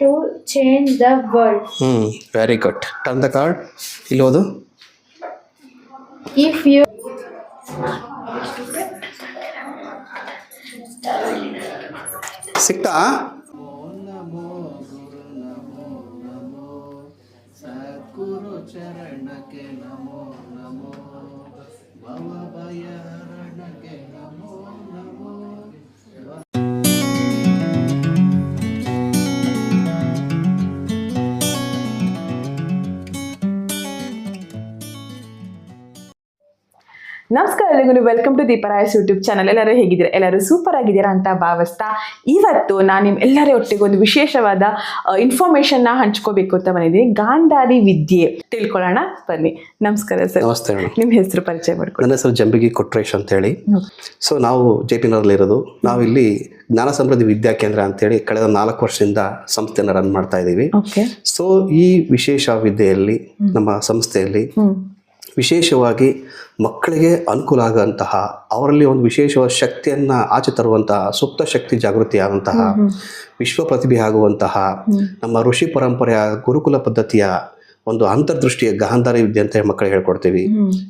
to change the world. Very good. Turn the card. ಇಲ್ಲಿ ಓದು. If you ಸಿಕ್ತಾ? ಸದ್ಗುರು ಚರಣಕ್ಕೆ ನಮೋ ನಮೋ ಭವಭಯಹರಣಕ್ಕೆ ನಮೋ ನಮೋ. ನಮಸ್ಕಾರ ಎಲ್ಲರಿಗೂ, ವೆಲ್ಕಮ್ ಟು ದೀಪರಾಯಸ್ ಯೂಟ್ಯೂಬ್ ಚಾನಲ್. ಎಲ್ಲರೂ ಹೇಗಿದ್ದೀರಾ? ಎಲ್ಲರೂ ಸೂಪರ್ ಆಗಿದ್ದೀರಾ ಅಂತ ಭಾವಿಸ್ತಾ ಇವತ್ತು ನಾನು ನಿಮ್ಮ ಎಲ್ಲರ ಒಟ್ಟಿಗೆ ಒಂದು ವಿಶೇಷವಾದ ಇನ್ಫಾರ್ಮೇಷನ್ನ ಹಂಚ್ಕೋಬೇಕು ಅಂತ ಬಂದಿದ್ದೀನಿ. ಗಾಂಧಾರಿ ವಿದ್ಯೆ ತಿಳ್ಕೊಳ್ಳೋಣ ಬನ್ನಿ. ನಮಸ್ಕಾರ ಸರ್. ನಮಸ್ತೆ. ನಿಮ್ಮ ಹೆಸರು ಪರಿಚಯ ಮಾಡ್ಕೊಳ್ಳಿ. ನನ್ನ ಹೆಸರು ಜಂಬಿಗಿ ಕೊಟ್ರೇಶ್ ಅಂತೇಳಿ. ಸೊ ನಾವು JP ನಗರಲ್ಲಿ ಇರೋದು. ನಾವಿಲ್ಲಿ ಜ್ಞಾನ ಸಮೃದ್ಧಿ ವಿದ್ಯಾ ಕೇಂದ್ರ ಅಂತೇಳಿ ಕಳೆದ 4 ವರ್ಷದಿಂದ ಸಂಸ್ಥೆಯನ್ನು ರನ್ ಮಾಡ್ತಾ ಇದ್ದೀವಿ. ಸೊ ಈ ವಿಶೇಷ ವಿದ್ಯೆಯಲ್ಲಿ ನಮ್ಮ ಸಂಸ್ಥೆಯಲ್ಲಿ ವಿಶೇಷವಾಗಿ ಮಕ್ಕಳಿಗೆ ಅನುಕೂಲ ಆಗುವಂತಹ, ಅವರಲ್ಲಿ ಒಂದು ವಿಶೇಷವಾದ ಶಕ್ತಿಯನ್ನು ಆಚೆ ತರುವಂತಹ, ಸುಪ್ತ ಶಕ್ತಿ ಜಾಗೃತಿ ಆಗುವಂತಹ, ವಿಶ್ವ ಪ್ರತಿಭೆ ಆಗುವಂತಹ, ನಮ್ಮ ಋಷಿ ಪರಂಪರೆಯ ಗುರುಕುಲ ಪದ್ಧತಿಯ ಒಂದು ಅಂತರ್ದೃಷ್ಟಿಯ ಗಾಂಧಾರಿ ವಿದ್ಯೆ ಅಂತ ಮಕ್ಕಳಿಗೆ ಹೇಳ್ಕೊಡ್ತೀವಿ.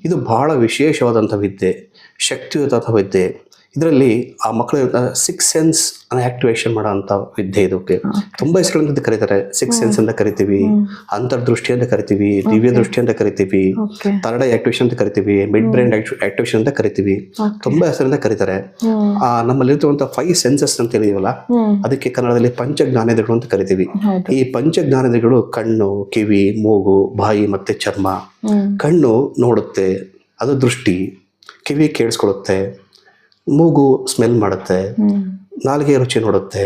ಇದು ಬಹಳ ವಿಶೇಷವಾದಂಥ ವಿದ್ಯೆ, ಶಕ್ತಿಯುತ ವಿದ್ಯೆ. ಇದರಲ್ಲಿ ಆ ಮಕ್ಕಳ 6 ಸೆನ್ಸ್ ಆಕ್ಟಿವೇಶನ್ ಮಾಡೋಂಥ ವಿದ್ಯೆ. ಇದಕ್ಕೆ ತುಂಬ ಹೆಸರುಗಳಿಂದ ಕರೀತಾರೆ. 6 ಸೆನ್ಸ್ ಅಂತ ಕರಿತೀವಿ, ಅಂತರ್ದೃಷ್ಟಿ ಅಂತ ಕರಿತೀವಿ, ದಿವ್ಯ ದೃಷ್ಟಿ ಅಂತ ಕರಿತೀವಿ, ಥರ್ಡ್ ಐ ಆಕ್ಟಿವೇಶನ್ ಅಂತ ಕರಿತೀವಿ, ಮಿಡ್ ಬ್ರೈನ್ ಆಕ್ಟಿವೇಶನ್ ಅಂತ ಕರಿತೀವಿ. ತುಂಬಾ ಹೆಸರಿಂದ ಕರೀತಾರೆ. ನಮ್ಮಲ್ಲಿರುವಂತಹ 5 ಸೆನ್ಸಸ್ ಅಂತ ಹೇಳಿದೀವಲ್ಲ, ಅದಕ್ಕೆ ಕನ್ನಡದಲ್ಲಿ ಪಂಚ ಜ್ಞಾನೇಂದ್ರಿಯಗಳು ಅಂತ ಕರಿತೀವಿ. ಈ ಪಂಚ ಜ್ಞಾನೇಂದ್ರಿಯಗಳು ಕಣ್ಣು, ಕಿವಿ, ಮೂಗು, ಬಾಯಿ ಮತ್ತೆ ಚರ್ಮ. ಕಣ್ಣು ನೋಡುತ್ತೆ, ಅದು ದೃಷ್ಟಿ. ಕಿವಿ ಕೇಳಿಸ್ಕೊಳ್ಳುತ್ತೆ, ಮೂಗು ಸ್ಮೆಲ್ ಮಾಡುತ್ತೆ, ನಾಲಿಗೆ ರುಚಿ ನೋಡುತ್ತೆ,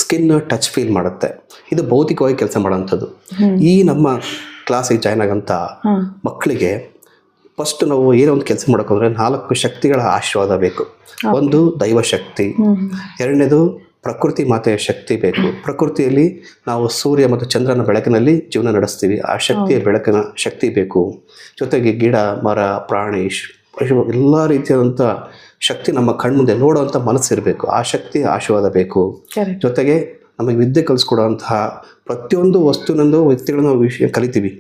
ಸ್ಕಿನ್ ಟಚ್ ಫೀಲ್ ಮಾಡುತ್ತೆ. ಇದು ಭೌತಿಕವಾಗಿ ಕೆಲಸ ಮಾಡೋವಂಥದ್ದು. ಈ ನಮ್ಮ ಕ್ಲಾಸಿಗೆ ಜಾಯ್ನ್ ಆಗಂತ ಮಕ್ಕಳಿಗೆ ಫಸ್ಟ್ ನಾವು ಏನೋ ಒಂದು ಕೆಲಸ ಮಾಡೋಕೆ 4 ಶಕ್ತಿಗಳ ಆಶೀರ್ವಾದ ಬೇಕು. ಒಂದು ದೈವ ಶಕ್ತಿ, ಎರಡನೇದು ಪ್ರಕೃತಿ ಮಾತೆಯ ಶಕ್ತಿ ಬೇಕು. ಪ್ರಕೃತಿಯಲ್ಲಿ ನಾವು ಸೂರ್ಯ ಮತ್ತು ಚಂದ್ರನ ಬೆಳಕಿನಲ್ಲಿ ಜೀವನ ನಡೆಸ್ತೀವಿ. ಆ ಶಕ್ತಿಯ ಬೆಳಕಿನ ಶಕ್ತಿ ಬೇಕು. ಜೊತೆಗೆ ಗಿಡ, ಮರ, ಪ್ರಾಣಿ, ಎಲ್ಲ ರೀತಿಯಾದಂಥ ಶಕ್ತಿ ನಮ್ಮ ಕಣ್ಮುಂದೆ ನೋಡುವಂಥ ಮನಸ್ಸಿರಬೇಕು. ಆ ಶಕ್ತಿ ಆಶೀರ್ವಾದ ಬೇಕು. ಜೊತೆಗೆ ನಮಗೆ ವಿದ್ಯೆ ಕಲಿಸ್ಕೊಡುವಂತಹ ಪ್ರತಿಯೊಂದು ವಸ್ತುವಿನೊಂದು ವ್ಯಕ್ತಿಗಳನ್ನ ವಿಷಯ ಕಲಿತೀವಿ.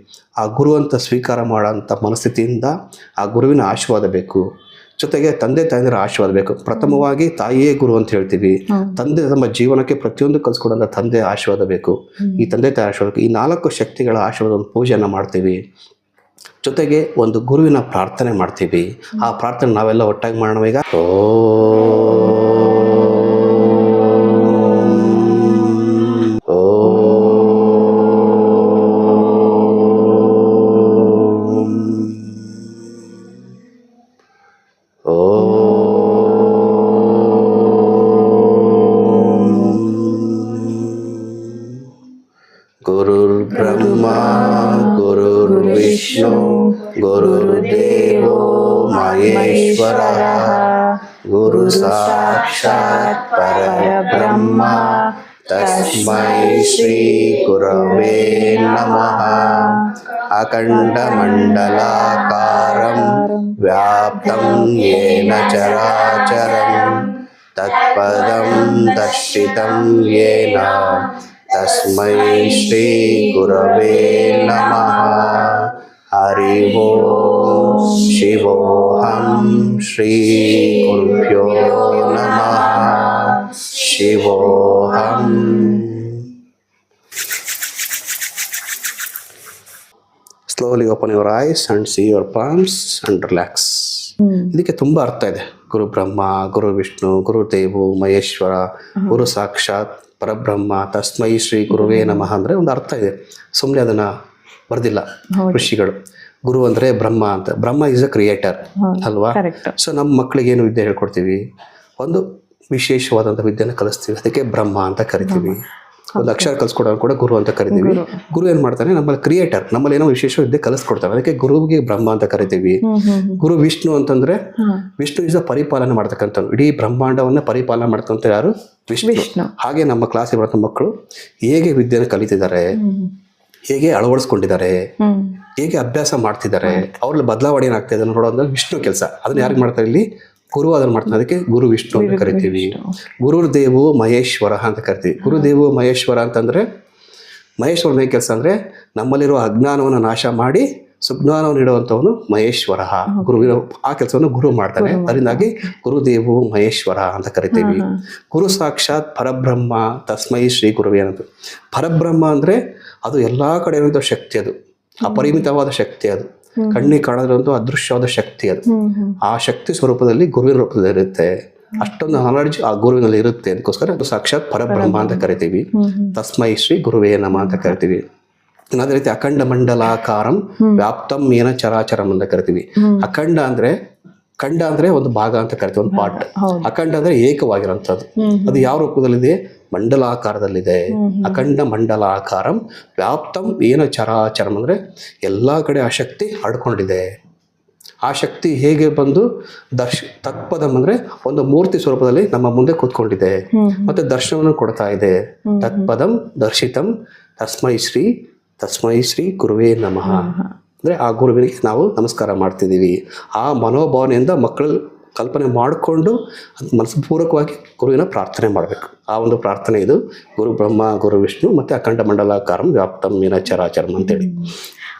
ಆ ಗುರು ಅಂತ ಸ್ವೀಕಾರ ಮಾಡೋಂಥ ಮನಸ್ಥಿತಿಯಿಂದ ಆ ಗುರುವಿನ ಆಶೀರ್ವಾದ ಬೇಕು. ಜೊತೆಗೆ ತಂದೆ ತಾಯಿಯರ ಆಶೀರ್ವಾದ ಬೇಕು. ಪ್ರಥಮವಾಗಿ ತಾಯಿಯೇ ಗುರು ಅಂತ ಹೇಳ್ತೀವಿ. ತಂದೆ ನಮ್ಮ ಜೀವನಕ್ಕೆ ಪ್ರತಿಯೊಂದು ಕಲಿಸ್ಕೊಡುವಂಥ ತಂದೆ ಆಶೀರ್ವಾದ ಬೇಕು. ಈ ತಂದೆ ತಾಯಿ ಆಶೀರ್ವಾದ, ಈ 4 ಶಕ್ತಿಗಳ ಆಶೀರ್ವಾದ ಪೂಜೆಯನ್ನು ಮಾಡ್ತೀವಿ. ಜೊತೆಗೆ ಒಂದು ಗುರುವಿನ ಪ್ರಾರ್ಥನೆ ಮಾಡ್ತೀವಿ. ಆ ಪ್ರಾರ್ಥನೆ ನಾವೆಲ್ಲ ಒಟ್ಟಾಗಿ ಮಾಡೋಣ ಈಗ. ಗುರುರ್ ಬ್ರಹ್ಮ ಗುರುರ್ ವಿಷ್ಣು ಗುರುರ್ದೇವೋ ಮಹೇಶ್ವರಃ ಗುರು ಸಾಕ್ಷಾತ್ ಪರಬ್ರಹ್ಮ ತಸ್ಮೈ ಶ್ರೀ ಗುರವೇ ನಮಃ. ಅಖಂಡಮಂಡಲಾಕಾರಂ ವ್ಯಾಪ್ತಂ ಯೇನ ಚರಾಚರಂ ತತ್ಪದಂ ದರ್ಶಿತಂ ಯೇನ ತಸ್ಮೈ ಶ್ರೀ ಗುರವೇ ನಮಃ. ಹರಿ ಓಂ ಶಿವೋಹಂ ಶ್ರೀ ಗುರುಭ್ಯೋ ನಮಃ ಶಿವೋಹಂ. Slowly open your eyes and see your palms and relax. ಇದಕ್ಕೆ ತುಂಬ ಅರ್ಥ ಇದೆ. ಗುರು ಬ್ರಹ್ಮ, ಗುರು ವಿಷ್ಣು, ಗುರು ದೇವೋ ಮಹೇಶ್ವರ, ಗುರು ಸಾಕ್ಷಾತ್ ಪರಬ್ರಹ್ಮ ತಸ್ಮೈ ಶ್ರೀ ಗುರುವೇ ನಮಃ ಅಂದರೆ ಒಂದು ಅರ್ಥ ಇದೆ. ಸುಮ್ಮನೆ ಅದನ್ನು ಬರೆದಿಲ್ಲ ಋಷಿಗಳು. ಗುರು ಅಂದರೆ ಬ್ರಹ್ಮ ಅಂತ. ಬ್ರಹ್ಮ ಈಸ್ ಅ ಕ್ರಿಯೇಟರ್ ಅಲ್ವಾ? ಸೊ ನಮ್ಮ ಮಕ್ಕಳಿಗೆ ಏನು ವಿದ್ಯೆ ಹೇಳ್ಕೊಡ್ತೀವಿ? ಒಂದು ವಿಶೇಷವಾದಂಥ ವಿದ್ಯೆನ ಕಲಿಸ್ತೀವಿ. ಅದಕ್ಕೆ ಬ್ರಹ್ಮ ಅಂತ ಕರಿತೀವಿ. ಒಂದು ಅಕ್ಷರ ಕಲಿಸ್ಕೊಡೋದು ಕೂಡ ಗುರು ಅಂತ ಕರಿತೀವಿ. ಗುರು ಏನ್ ಮಾಡ್ತಾನೆ? ನಮ್ಮಲ್ಲಿ ಕ್ರಿಯೇಟರ್, ನಮ್ಮಲ್ಲಿ ಏನೋ ವಿಶೇಷ ವಿದ್ಯೆ ಕಲಿಸ್ಕೊಡ್ತಾನೆ. ಅದಕ್ಕೆ ಗುರುವಿಗೆ ಬ್ರಹ್ಮ ಅಂತ ಕರಿತೀವಿ. ಗುರು ವಿಷ್ಣು ಅಂತಂದ್ರೆ ವಿಷ್ಣು ಇಸ್ ಪರಿಪಾಲನೆ ಮಾಡ್ತಕ್ಕಂಥ, ಇಡೀ ಬ್ರಹ್ಮಾಂಡವನ್ನ ಪರಿಪಾಲನೆ ಮಾಡ್ತಕ್ಕಂಥ ಯಾರು? ವಿಷ್ಣು. ಹಾಗೆ ನಮ್ಮ ಕ್ಲಾಸಿಗೆ ಬರೋ ಮಕ್ಕಳು ಹೇಗೆ ವಿದ್ಯೆನ ಕಲಿತಿದ್ದಾರೆ, ಹೇಗೆ ಅಳವಡಿಸ್ಕೊಂಡಿದ್ದಾರೆ, ಹೇಗೆ ಅಭ್ಯಾಸ ಮಾಡ್ತಿದ್ದಾರೆ, ಅವ್ರಲ್ಲಿ ಬದಲಾವಣೆ ಏನಾಗ್ತಾ ಇದೆ ನೋಡೋದು ವಿಷ್ಣು ಕೆಲಸ. ಅದನ್ನ ಯಾರಿಗೆ ಮಾಡ್ತಾರೆ? ಇಲ್ಲಿ ಗುರು ಅದನ್ನು ಮಾಡ್ತಾನೆ. ಅದಕ್ಕೆ ಗುರು ವಿಷ್ಣು ಅಂತ ಕರಿತೀವಿ. ಗುರುದೇವೋ ಮಹೇಶ್ವರ ಅಂತ ಕರಿತೀವಿ. ಗುರುದೇವೋ ಮಹೇಶ್ವರ ಅಂತಂದ್ರೆ ಮಹೇಶ್ವರನ ಕೆಲಸ ಅಂದರೆ ನಮ್ಮಲ್ಲಿರುವ ಅಜ್ಞಾನವನ್ನು ನಾಶ ಮಾಡಿ ಸುಜ್ಞಾನವನ್ನು ನೀಡುವಂಥವನು ಮಹೇಶ್ವರ. ಗುರುವಿನ ಆ ಕೆಲಸವನ್ನು ಗುರು ಮಾಡ್ತಾನೆ. ಅದರಿಂದಾಗಿ ಗುರುದೇವು ಮಹೇಶ್ವರ ಅಂತ ಕರಿತೀವಿ. ಗುರು ಸಾಕ್ಷಾತ್ ಪರಬ್ರಹ್ಮ ತಸ್ಮೈ ಶ್ರೀ ಗುರುವೇ ಅನ್ನೋದು. ಪರಬ್ರಹ್ಮ ಅಂದರೆ ಅದು ಎಲ್ಲ ಕಡೆ ಇರುವಂಥ ಶಕ್ತಿ, ಅದು ಅಪರಿಮಿತವಾದ ಶಕ್ತಿ, ಅದು ಕಣ್ಣಿಗೆ ಕಾಣದಿರುವಂಥ ಅದೃಶ್ಯವಾದ ಶಕ್ತಿ. ಅದು ಆ ಶಕ್ತಿ ಸ್ವರೂಪದಲ್ಲಿ ಗುರುವಿನ ರೂಪದಲ್ಲಿ ಇರುತ್ತೆ. ಅಷ್ಟೊಂದು ನಾಲೆಡ್ಜ್ ಆ ಗುರುವಿನಲ್ಲಿ ಇರುತ್ತೆ. ಅದಕ್ಕೋಸ್ಕರ ಅದು ಸಾಕ್ಷಾತ್ ಪರಬ್ರಹ್ಮ ಅಂತ ಕರಿತೀವಿ. ತಸ್ಮೈ ಶ್ರೀ ಗುರುವೇ ನಮಃ ಅಂತ ಕರಿತೀವಿ. ಅದೇ ರೀತಿ ಅಖಂಡ ಮಂಡಲಾಕಾರಂ ವ್ಯಾಪ್ತಂ ಏನ ಚರಾಚರಂ ಅಂತ ಕರಿತೀವಿ. ಅಖಂಡ ಅಂದ್ರೆ ಖಂಡ ಅಂದ್ರೆ ಒಂದು ಭಾಗ ಅಂತ ಕರಿತೀವಿ, ಒಂದು ಪಾರ್ಟ್. ಅಖಂಡ ಅಂದ್ರೆ ಏಕವಾಗಿರೋಂಥದ್ದು. ಅದು ಯಾವ ರೂಪದಲ್ಲಿದೆ? ಮಂಡಲಾಕಾರದಲ್ಲಿದೆ. ಅಖಂಡ ಮಂಡಲಾಕಾರಂ ವ್ಯಾಪ್ತಂ ಏನ ಚರಾಚರಂ ಅಂದ್ರೆ ಎಲ್ಲಾ ಕಡೆ ಆ ಶಕ್ತಿ ಹರಡ್ಕೊಂಡಿದೆ. ಆ ಶಕ್ತಿ ಹೇಗೆ ಬಂದು ತತ್ಪದಂ ಅಂದ್ರೆ ಒಂದು ಮೂರ್ತಿ ಸ್ವರೂಪದಲ್ಲಿ ನಮ್ಮ ಮುಂದೆ ಕೂತ್ಕೊಂಡಿದೆ, ಮತ್ತೆ ದರ್ಶನವನ್ನು ಕೊಡ್ತಾ ಇದೆ. ತತ್ಪದಂ ದರ್ಶಿತಂ ತಸ್ಮೈ ಶ್ರೀ ಗುರುವೇ ನಮಃ ಅಂದ್ರೆ ಆ ಗುರುವಿಗೆ ನಾವು ನಮಸ್ಕಾರ ಮಾಡ್ತಿದ್ದೀವಿ. ಆ ಮನೋಭಾವನೆಯಿಂದ ಮಕ್ಕಳು ಕಲ್ಪನೆ ಮಾಡಿಕೊಂಡು ಮನಸ್ಪೂರ್ವಕವಾಗಿ ಗುರುವಿನ ಪ್ರಾರ್ಥನೆ ಮಾಡಬೇಕು. ಆ ಒಂದು ಪ್ರಾರ್ಥನೆ ಇದು. ಗುರು ಬ್ರಹ್ಮ ಗುರು ವಿಷ್ಣು ಮತ್ತೆ ಅಖಂಡ ಮಂಡಲಾಕಾರಂ ವ್ಯಾಪ್ತಂ ಏನ ಚರಾಚರಂ ಅಂತೇಳಿ.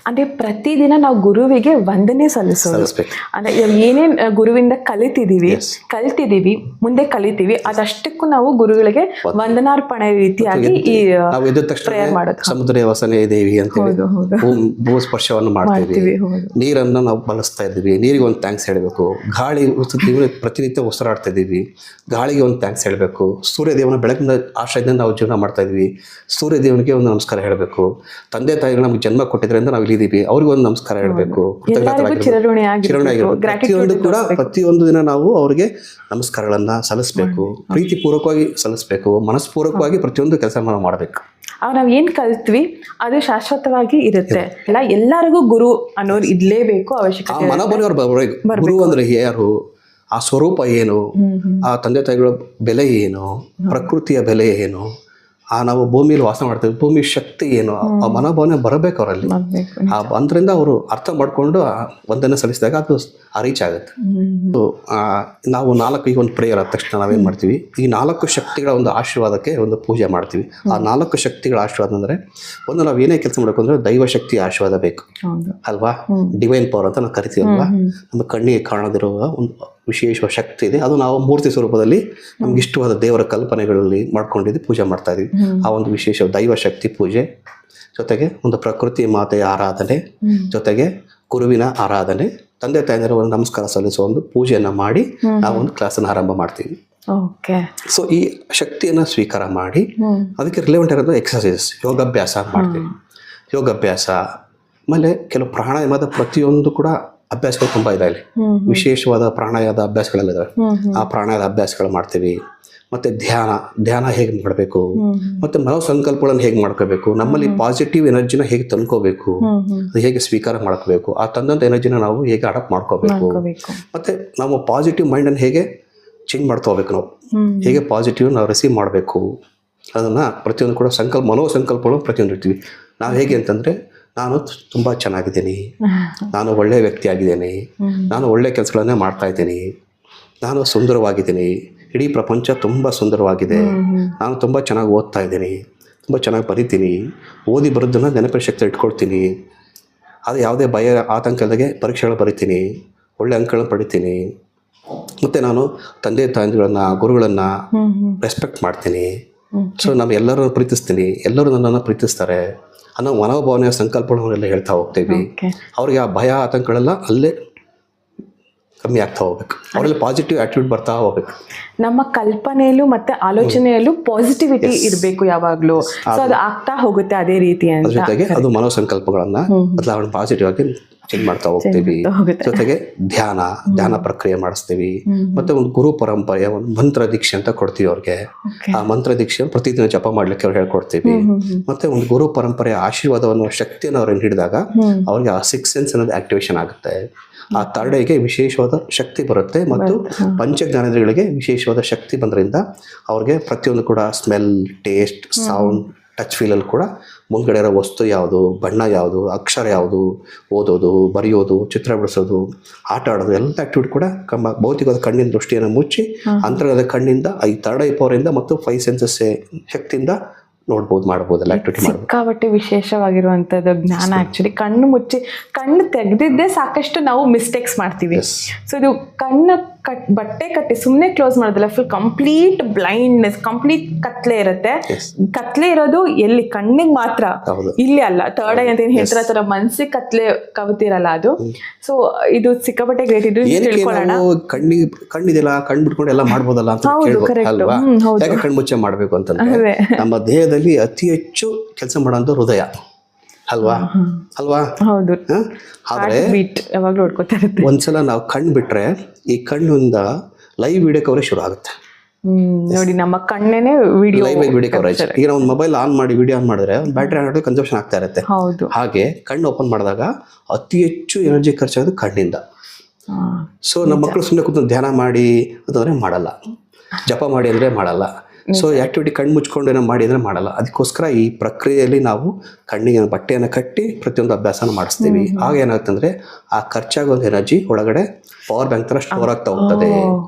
ಅಂದ್ರೆ ಪ್ರತಿದಿನ ನಾವು ಗುರುವಿಗೆ ವಂದನೆ ಸಲ್ಲಿಸಬೇಕು. ಅಂದ್ರೆ ಏನೇನ್ ಗುರುವಿಂದ ಕಲಿತಿದೀವಿ ಮುಂದೆ ಕಲಿತೀವಿ, ಅದಷ್ಟಕ್ಕೂ ನಾವು ಗುರುಗಳಿಗೆ ವಂದನಾರ್ಪಣೆ ರೀತಿಯಾಗಿ ಈ ಪ್ರೇಯರ್ ಮಾಡೋದು. ಸಮುದ್ರ ವಸನೆ ದೇವಿ ಅಂತ ಭೂ ಸ್ಪರ್ಶವನ್ನು ಮಾಡ್ತೀವಿ. ನೀರನ್ನು ನಾವು ಬಳಸ್ತಾ ಇದ್ದೀವಿ, ನೀರಿಗೆ ಒಂದು ಥ್ಯಾಂಕ್ಸ್ ಹೇಳಬೇಕು. ಗಾಳಿ ಪ್ರತಿನಿತ್ಯ ಉಸಿರಾಡ್ತಾ ಇದ್ದೀವಿ, ಗಾಳಿಗೆ ಒಂದು ಥ್ಯಾಂಕ್ಸ್ ಹೇಳಬೇಕು. ಸೂರ್ಯದೇವನ ಬೆಳಕಿನ ಆಶ್ರಯದಿಂದ ನಾವು ಜೀವನ ಮಾಡ್ತಾ ಇದ್ವಿ, ಸೂರ್ಯದೇವನಿಗೆ ಒಂದು ನಮಸ್ಕಾರ ಹೇಳಬೇಕು. ತಂದೆ ತಾಯಿಗಳು ನಮ್ಗೆ ಜನ್ಮ ಕೊಟ್ಟಿದ್ರಿಂದ ನಾವು ಇಲ್ಲಿದ್ದೀವಿ, ಅವ್ರಿಗೆ ಒಂದು ನಮಸ್ಕಾರ ಹೇಳಬೇಕು. ಪ್ರತಿಯೊಂದು ಕೂಡ ಪ್ರತಿಯೊಂದು ದಿನ ನಾವು ಅವ್ರಿಗೆ ನಮಸ್ಕಾರಗಳನ್ನ ಸಲ್ಲಿಸ್ಬೇಕು, ಪ್ರೀತಿ ಪೂರ್ವಕವಾಗಿ ಸಲ್ಲಿಸ್ಬೇಕು, ಮನಸ್ಪೂರ್ವಕವಾಗಿ ಪ್ರತಿಯೊಂದು ಕೆಲಸ ನಾವು ಮಾಡಬೇಕು. ನಾವ್ ಏನ್ ಕಲ್ತ್ವಿ ಅದು ಶಾಶ್ವತವಾಗಿ ಇರುತ್ತೆ. ಎಲ್ಲರಿಗೂ ಗುರು ಅನ್ನೋರು ಇರ್ಲೇಬೇಕು, ಅವಶ್ಯಕತೆ. ಮನೋಭಾವನೆಯವ್ರು ಗುರು ಅಂದ್ರೆ ಯಾರು, ಆ ಸ್ವರೂಪ ಏನು, ಆ ತಂದೆ ತಾಯಿಗಳ ಬೆಲೆ ಏನು, ಪ್ರಕೃತಿಯ ಬೆಲೆ ಏನು, ಆ ನಾವು ಭೂಮಿಯಲ್ಲಿ ವಾಸ ಮಾಡ್ತೇವೆ, ಭೂಮಿ ಶಕ್ತಿ ಏನು, ಆ ಮನೋಭಾವನೆ ಬರಬೇಕು ಅವರಲ್ಲಿ. ಅದರಿಂದ ಅವರು ಅರ್ಥ ಮಾಡ್ಕೊಂಡು ವಂದನೆ ಸಲ್ಲಿಸಿದಾಗ ಅದು ರೀಚ್ ಆಗುತ್ತೆ. ನಾವು ಈಗ ಒಂದು ಪ್ರೇಯರ್ ಆದ ತಕ್ಷಣ ನಾವೇನು ಮಾಡ್ತೀವಿ, ಈ 4 ಶಕ್ತಿಗಳ ಒಂದು ಆಶೀರ್ವಾದಕ್ಕೆ ಒಂದು ಪೂಜೆ ಮಾಡ್ತೀವಿ. ಆ 4 ಶಕ್ತಿಗಳ ಆಶೀರ್ವಾದ ಅಂದರೆ ಒಂದು ನಾವು ಏನೇ ಕೆಲಸ ಮಾಡಬೇಕು ಅಂದ್ರೆ ದೈವ ಶಕ್ತಿ ಆಶೀರ್ವಾದ ಬೇಕು ಅಲ್ವಾ, ಡಿವೈನ್ ಪವರ್ ಅಂತ ನಾವು ಕರಿತೀವಿ ಅಲ್ವಾ. ನಮ್ಮ ಕಣ್ಣಿಗೆ ಕಾಣದಿರುವ ಒಂದು ವಿಶೇಷ ಶಕ್ತಿ ಇದೆ, ಅದು ನಾವು ಮೂರ್ತಿ ಸ್ವರೂಪದಲ್ಲಿ ನಮ್ಗೆ ಇಷ್ಟವಾದ ದೇವರ ಕಲ್ಪನೆಗಳಲ್ಲಿ ಮಾಡ್ಕೊಂಡಿದ್ದು ಪೂಜೆ ಮಾಡ್ತಾ ಇದೀವಿ. ಆ ಒಂದು ವಿಶೇಷ ದೈವ ಶಕ್ತಿ ಪೂಜೆ ಜೊತೆಗೆ ಒಂದು ಪ್ರಕೃತಿ ಮಾತೆಯ ಆರಾಧನೆ, ಜೊತೆಗೆ ಗುರುವಿನ ಆರಾಧನೆ, ತಂದೆ ತಾಯಿಯರ ಒಂದು ನಮಸ್ಕಾರ ಸಲ್ಲಿಸುವ ಒಂದು ಪೂಜೆಯನ್ನ ಮಾಡಿ ನಾವು ಒಂದು ಕ್ಲಾಸನ್ನು ಆರಂಭ ಮಾಡ್ತೀವಿ. ಸೊ ಈ ಶಕ್ತಿಯನ್ನ ಸ್ವೀಕಾರ ಮಾಡಿ ಅದಕ್ಕೆ ರಿಲೆವೆಂಟ್ ಇರೋದು ಎಕ್ಸಸೈಸಸ್, ಯೋಗಾಭ್ಯಾಸ ಮಾಡ್ತೀವಿ. ಯೋಗಾಭ್ಯಾಸ ಆಮೇಲೆ ಕೆಲವು ಪ್ರಾಣಾಯಾಮದ ಪ್ರತಿಯೊಂದು ಕೂಡ ಅಭ್ಯಾಸಗಳು ತುಂಬಾ ಇದೆ. ಇಲ್ಲಿ ವಿಶೇಷವಾದ ಪ್ರಾಣಾಯಾಮದ ಅಭ್ಯಾಸಗಳೆಲ್ಲ ಇದಾವೆ. ಆ ಪ್ರಾಣಾಯಾಮದ ಅಭ್ಯಾಸಗಳು ಮಾಡ್ತೀವಿ. ಮತ್ತೆ ಧ್ಯಾನ ಹೇಗೆ ಮಾಡಬೇಕು, ಮತ್ತೆ ಮನೋಸಂಕಲ್ಪಗಳನ್ನು ಹೇಗೆ ಮಾಡ್ಕೋಬೇಕು, ನಮ್ಮಲ್ಲಿ ಪಾಸಿಟಿವ್ ಎನರ್ಜಿನ ಹೇಗೆ ತಂದ್ಕೋಬೇಕು, ಅದು ಹೇಗೆ ಸ್ವೀಕಾರ ಮಾಡ್ಕೋಬೇಕು, ಆ ತಂದಂತ ಎನರ್ಜಿನ ನಾವು ಹೇಗೆ ಅಡಾಪ್ಟ್ ಮಾಡ್ಕೋಬೇಕು, ಮತ್ತೆ ನಾವು ಪಾಸಿಟಿವ್ ಮೈಂಡ್ ಅನ್ನು ಹೇಗೆ ಚೇಂಜ್ ಮಾಡ್ತಾ ಹೋಗ್ಬೇಕು, ನಾವು ಹೇಗೆ ಪಾಸಿಟಿವ್ ನಾವು ರಿಸೀವ್ ಮಾಡಬೇಕು, ಅದನ್ನ ಪ್ರತಿಯೊಂದು ಕೂಡ ಮನೋಸಂಕಲ್ಪಗಳು ಪ್ರತಿಯೊಂದು ಇರ್ತೀವಿ. ನಾವು ಹೇಗೆ ಅಂತಂದ್ರೆ, ನಾನು ತುಂಬ ಚೆನ್ನಾಗಿದ್ದೀನಿ, ನಾನು ಒಳ್ಳೆಯ ವ್ಯಕ್ತಿ ಆಗಿದ್ದೇನೆ, ನಾನು ಒಳ್ಳೆಯ ಕೆಲಸಗಳನ್ನೇ ಮಾಡ್ತಾ ಇದ್ದೀನಿ, ನಾನು ಸುಂದರವಾಗಿದ್ದೀನಿ, ಇಡೀ ಪ್ರಪಂಚ ತುಂಬ ಸುಂದರವಾಗಿದೆ, ನಾನು ತುಂಬ ಚೆನ್ನಾಗಿ ಓದ್ತಾ ಇದ್ದೀನಿ, ತುಂಬ ಚೆನ್ನಾಗಿ ಬರಿತೀನಿ, ಓದಿ ಬರೋದನ್ನು ನೆನಪಿನ ಶಕ್ತಿ ಇಟ್ಕೊಳ್ತೀನಿ, ಅದು ಯಾವುದೇ ಭಯ ಆತಂಕದಾಗೆ ಪರೀಕ್ಷೆಗಳು ಬರಿತೀನಿ, ಒಳ್ಳೆ ಅಂಕಗಳನ್ನು ಪಡಿತೀನಿ, ಮತ್ತು ನಾನು ತಂದೆ ತಾಯಿಗಳನ್ನು ಗುರುಗಳನ್ನು ರೆಸ್ಪೆಕ್ಟ್ ಮಾಡ್ತೀನಿ. ಸೊ ನಾವು ಎಲ್ಲರೂ ಪ್ರೀತಿಸ್ತೀನಿ, ಎಲ್ಲರೂ ನನ್ನನ್ನು ಪ್ರೀತಿಸ್ತಾರೆ ಅನ್ನೋ ಮನೋಭಾವನೆಯ ಸಂಕಲ್ಪಗಳನ್ನೆಲ್ಲ ಹೇಳ್ತಾ ಹೋಗ್ತೀವಿ. ಅವ್ರಿಗೆ ಆ ಭಯ ಆತಂಕಗಳೆಲ್ಲ ಅಲ್ಲೇ ಕಮ್ಮಿ ಆಗ್ತಾ ಹೋಗ್ಬೇಕು, ಅವರಲ್ಲಿ ಪಾಸಿಟಿವ್ ಆಟಿಟ್ಯೂಡ್ ಬರ್ತಾ ಹೋಗ್ಬೇಕು. ನಮ್ಮ ಕಲ್ಪನೆಯಲ್ಲೂ ಮತ್ತೆ ಆಲೋಚನೆಯಲ್ಲೂ ಪಾಸಿಟಿವಿಟಿ ಇರಬೇಕು ಯಾವಾಗ್ಲೂ. ಸೊ ಅದು ಆಗ್ತಾ ಹೋಗುತ್ತೆ ಅದೇ ರೀತಿ ಅಂತ. ಜೊತೆಗೆ ಅದು ಮನೋಸಂಕಲ್ಪಗಳನ್ನ ಬದಲಾವಣೆ ಪಾಸಿಟಿವ್ ಆಗಿ ಚೇಂಜ್ ಮಾಡ್ತಾ ಹೋಗ್ತೀವಿ. ಜೊತೆಗೆ ಧ್ಯಾನ ಪ್ರಕ್ರಿಯೆ ಮಾಡಿಸ್ತೀವಿ. ಮತ್ತೆ ಒಂದು ಗುರು ಪರಂಪರೆಯ ಒಂದು ಮಂತ್ರ ದೀಕ್ಷೆ ಅಂತ ಕೊಡ್ತೀವಿ ಅವ್ರಿಗೆ. ಆ ಮಂತ್ರ ದೀಕ್ಷೆ ಪ್ರತಿದಿನ ಜಪ ಮಾಡ್ಲಿಕ್ಕೆ ಅವ್ರು ಹೇಳ್ಕೊಡ್ತೀವಿ. ಮತ್ತೆ ಒಂದು ಗುರು ಪರಂಪರೆಯ ಆಶೀರ್ವಾದವನ್ನು ಶಕ್ತಿಯನ್ನು ಅವ್ರನ್ನ ಹಿಡಿದಾಗ ಅವ್ರಿಗೆ ಆ 6 ಸೆನ್ಸ್ ಅನ್ನೋದು ಆಕ್ಟಿವೇಶನ್ ಆಗುತ್ತೆ. ಆ ತರಡೆಗೆ ವಿಶೇಷವಾದ ಶಕ್ತಿ ಬರುತ್ತೆ ಮತ್ತು ಪಂಚಜ್ಞಾನೇಂದ್ರಿಯಗಳಿಗೆ ವಿಶೇಷವಾದ ಶಕ್ತಿ ಬಂದ್ರಿಂದ ಅವ್ರಿಗೆ ಪ್ರತಿಯೊಂದು ಕೂಡ ಸ್ಮೆಲ್, ಟೇಸ್ಟ್, ಸೌಂಡ್, ಟಚ್ ಫೀಲಲ್ಲಿ ಕೂಡ ಮುಂದ್ಗಡೆ ಇರೋ ವಸ್ತು ಯಾವುದು, ಬಣ್ಣ ಯಾವುದು, ಅಕ್ಷರ ಯಾವುದು, ಓದೋದು, ಬರೆಯೋದು, ಚಿತ್ರ ಬಿಡಿಸೋದು, ಆಟ ಆಡೋದು ಎಲ್ಲ ಆಕ್ಟಿವಿಟಿ ಕೂಡ ಭೌತಿಕವಾದ ಕಣ್ಣಿನ ದೃಷ್ಟಿಯನ್ನು ಮುಚ್ಚಿ ಅಂತರ್ಗತ ಕಣ್ಣಿಂದ ಈ ತರಡೆ ಪವರಿಂದ ಮತ್ತು 5 ಸೆನ್ಸಸ್ ಶಕ್ತಿಯಿಂದ ನೋಡ್ಬೋದು, ಮಾಡ್ಬೋದಲ್ಲ, ಆಕ್ಟಿವಿಟಿ ಮಾಡ್ಬೋದು. ಸಿಕ್ಕಾಪಟ್ಟೆ ವಿಶೇಷವಾಗಿರುವಂಥದ್ದು ಜ್ಞಾನ. ಆ್ಯಕ್ಚುಲಿ ಕಣ್ಣು ಮುಚ್ಚಿ ಕಣ್ಣು ತೆಗೆದಿದ್ದೇ ಸಾಕಷ್ಟು ನಾವು ಮಿಸ್ಟೇಕ್ಸ್ ಮಾಡ್ತೀವಿ. ಸೊ ಇದು ಕಣ್ಣು ಬಟ್ಟೆ ಕಟ್ಟಿ ಸುಮ್ಮನೆ ಕ್ಲೋಸ್ ಮಾಡೋದಿಲ್ಲ, ಫುಲ್ ಕಂಪ್ಲೀಟ್ ಬ್ಲೈಂಡ್ನೆಸ್, ಕಂಪ್ಲೀಟ್ ಕತ್ಲೆ ಇರುತ್ತೆ. ಕತ್ಲೆ ಇರೋದು ಎಲ್ಲಿ ಕಣ್ಣಿಗೆ ಮಾತ್ರ, ಇಲ್ಲಿ ಅಲ್ಲ. ಥರ್ಡ್ ಐ ಅಂತ ಏನು ಹೇಳ್ತಾರೆ ಆ ಥರ ಮನ್ಸಿಗೆ ಕತ್ಲೆ ಕವಿತಿರಲ್ಲ ಅದು. ಸೊ ಇದು ಸಿಕ್ಕಾಪಟ್ಟೆ ಗ್ರೇಟ್. ಇದು ತಿಳ್ಕೊಳ್ಳೋಣ. ಕಣ್ಣಿದೆಲ್ಲ ಕಣ್ಣು ಬಿಟ್ಕೊಂಡು ಎಲ್ಲ ಮಾಡ್ಬೋದಲ್ಲ ಅಂತ ಅಲ್ವಾ? ಯಾಕೆ ಕಣ್ಣು ಮುಚ್ಚೆ ಮಾಡ್ಬೇಕು ಅಂತಂದ್ರೆ ನಮ್ಮ ದೇಹದಲ್ಲಿ ಅತಿ ಹೆಚ್ಚು ಕೆಲಸ ಮಾಡೋದು ಹೃದಯ ಅಲ್ವಾ? ಹೌದು. ಆದ್ರೆ ಯಾವಾಗ್ಲೂ ಹೊಡ್ಕೊತಾ ಇರುತ್ತೆ. ಒಂದ್ಸಲ ನಾವು ಕಣ್ಣು ಬಿಟ್ರೆ ಈ ಕಣ್ಣಿಂದ ಲೈವ್ ವಿಡಿಯೋ ಕವರೇಜ್ ಶುರು ಆಗುತ್ತೆ. ನೋಡಿ, ನಮ್ಮ ಕಣ್ಣೇನೆ ಲೈವ್ ವಿಡಿಯೋ ಕವರೇಜ್. ಈಗ ನಾವು ಮೊಬೈಲ್ ಆನ್ ಮಾಡಿ ವಿಡಿಯೋ ಆನ್ ಮಾಡಿದ್ರೆ ಬ್ಯಾಟ್ರಿ ಆನ್ ಕನ್ಸಂಪ್ಷನ್ ಆಗ್ತಾ ಇರುತ್ತೆ. ಹಾಗೆ ಕಣ್ಣು ಓಪನ್ ಮಾಡಿದಾಗ ಅತಿ ಹೆಚ್ಚು ಎನರ್ಜಿ ಖರ್ಚಾಗೋದು ಕಣ್ಣಿಂದ. ಸೊ ನಮ್ಮ ಮಕ್ಕಳು ಸುಮ್ಮನೆ ಕೂತು ಧ್ಯಾನ ಮಾಡಿ ಅಂತಂದ್ರೆ ಮಾಡಲ್ಲ, ಜಪ ಮಾಡಿ ಅಂದ್ರೆ ಮಾಡಲ್ಲ. ಸೊ ಆಕ್ಟಿವಿಟಿ ಕಣ್ಣು ಮುಚ್ಕೊಂಡು ಏನೋ ಮಾಡಿ ಅಂದ್ರೆ ಮಾಡಲ್ಲ. ಅದಕ್ಕೋಸ್ಕರ ಈ ಪ್ರಕ್ರಿಯೆಯಲ್ಲಿ ನಾವು ಕಣ್ಣಿಗೆ ಬಟ್ಟೆಯನ್ನು ಕಟ್ಟಿ ಪ್ರತಿಯೊಂದು ಅಭ್ಯಾಸನ ಮಾಡಿಸ್ತೀವಿ. ಆಗ ಏನಾಗುತ್ತೆ ಅಂದ್ರೆ ಆ ಖರ್ಚಾಗೋ ಎನರ್ಜಿ ಒಳಗಡೆ ಪವರ್ ಬ್ಯಾಂಕ್ ತರ ಸ್ಟೋರ್ ಆಗ್ತಾ ಹೋಗ್ತದೆ.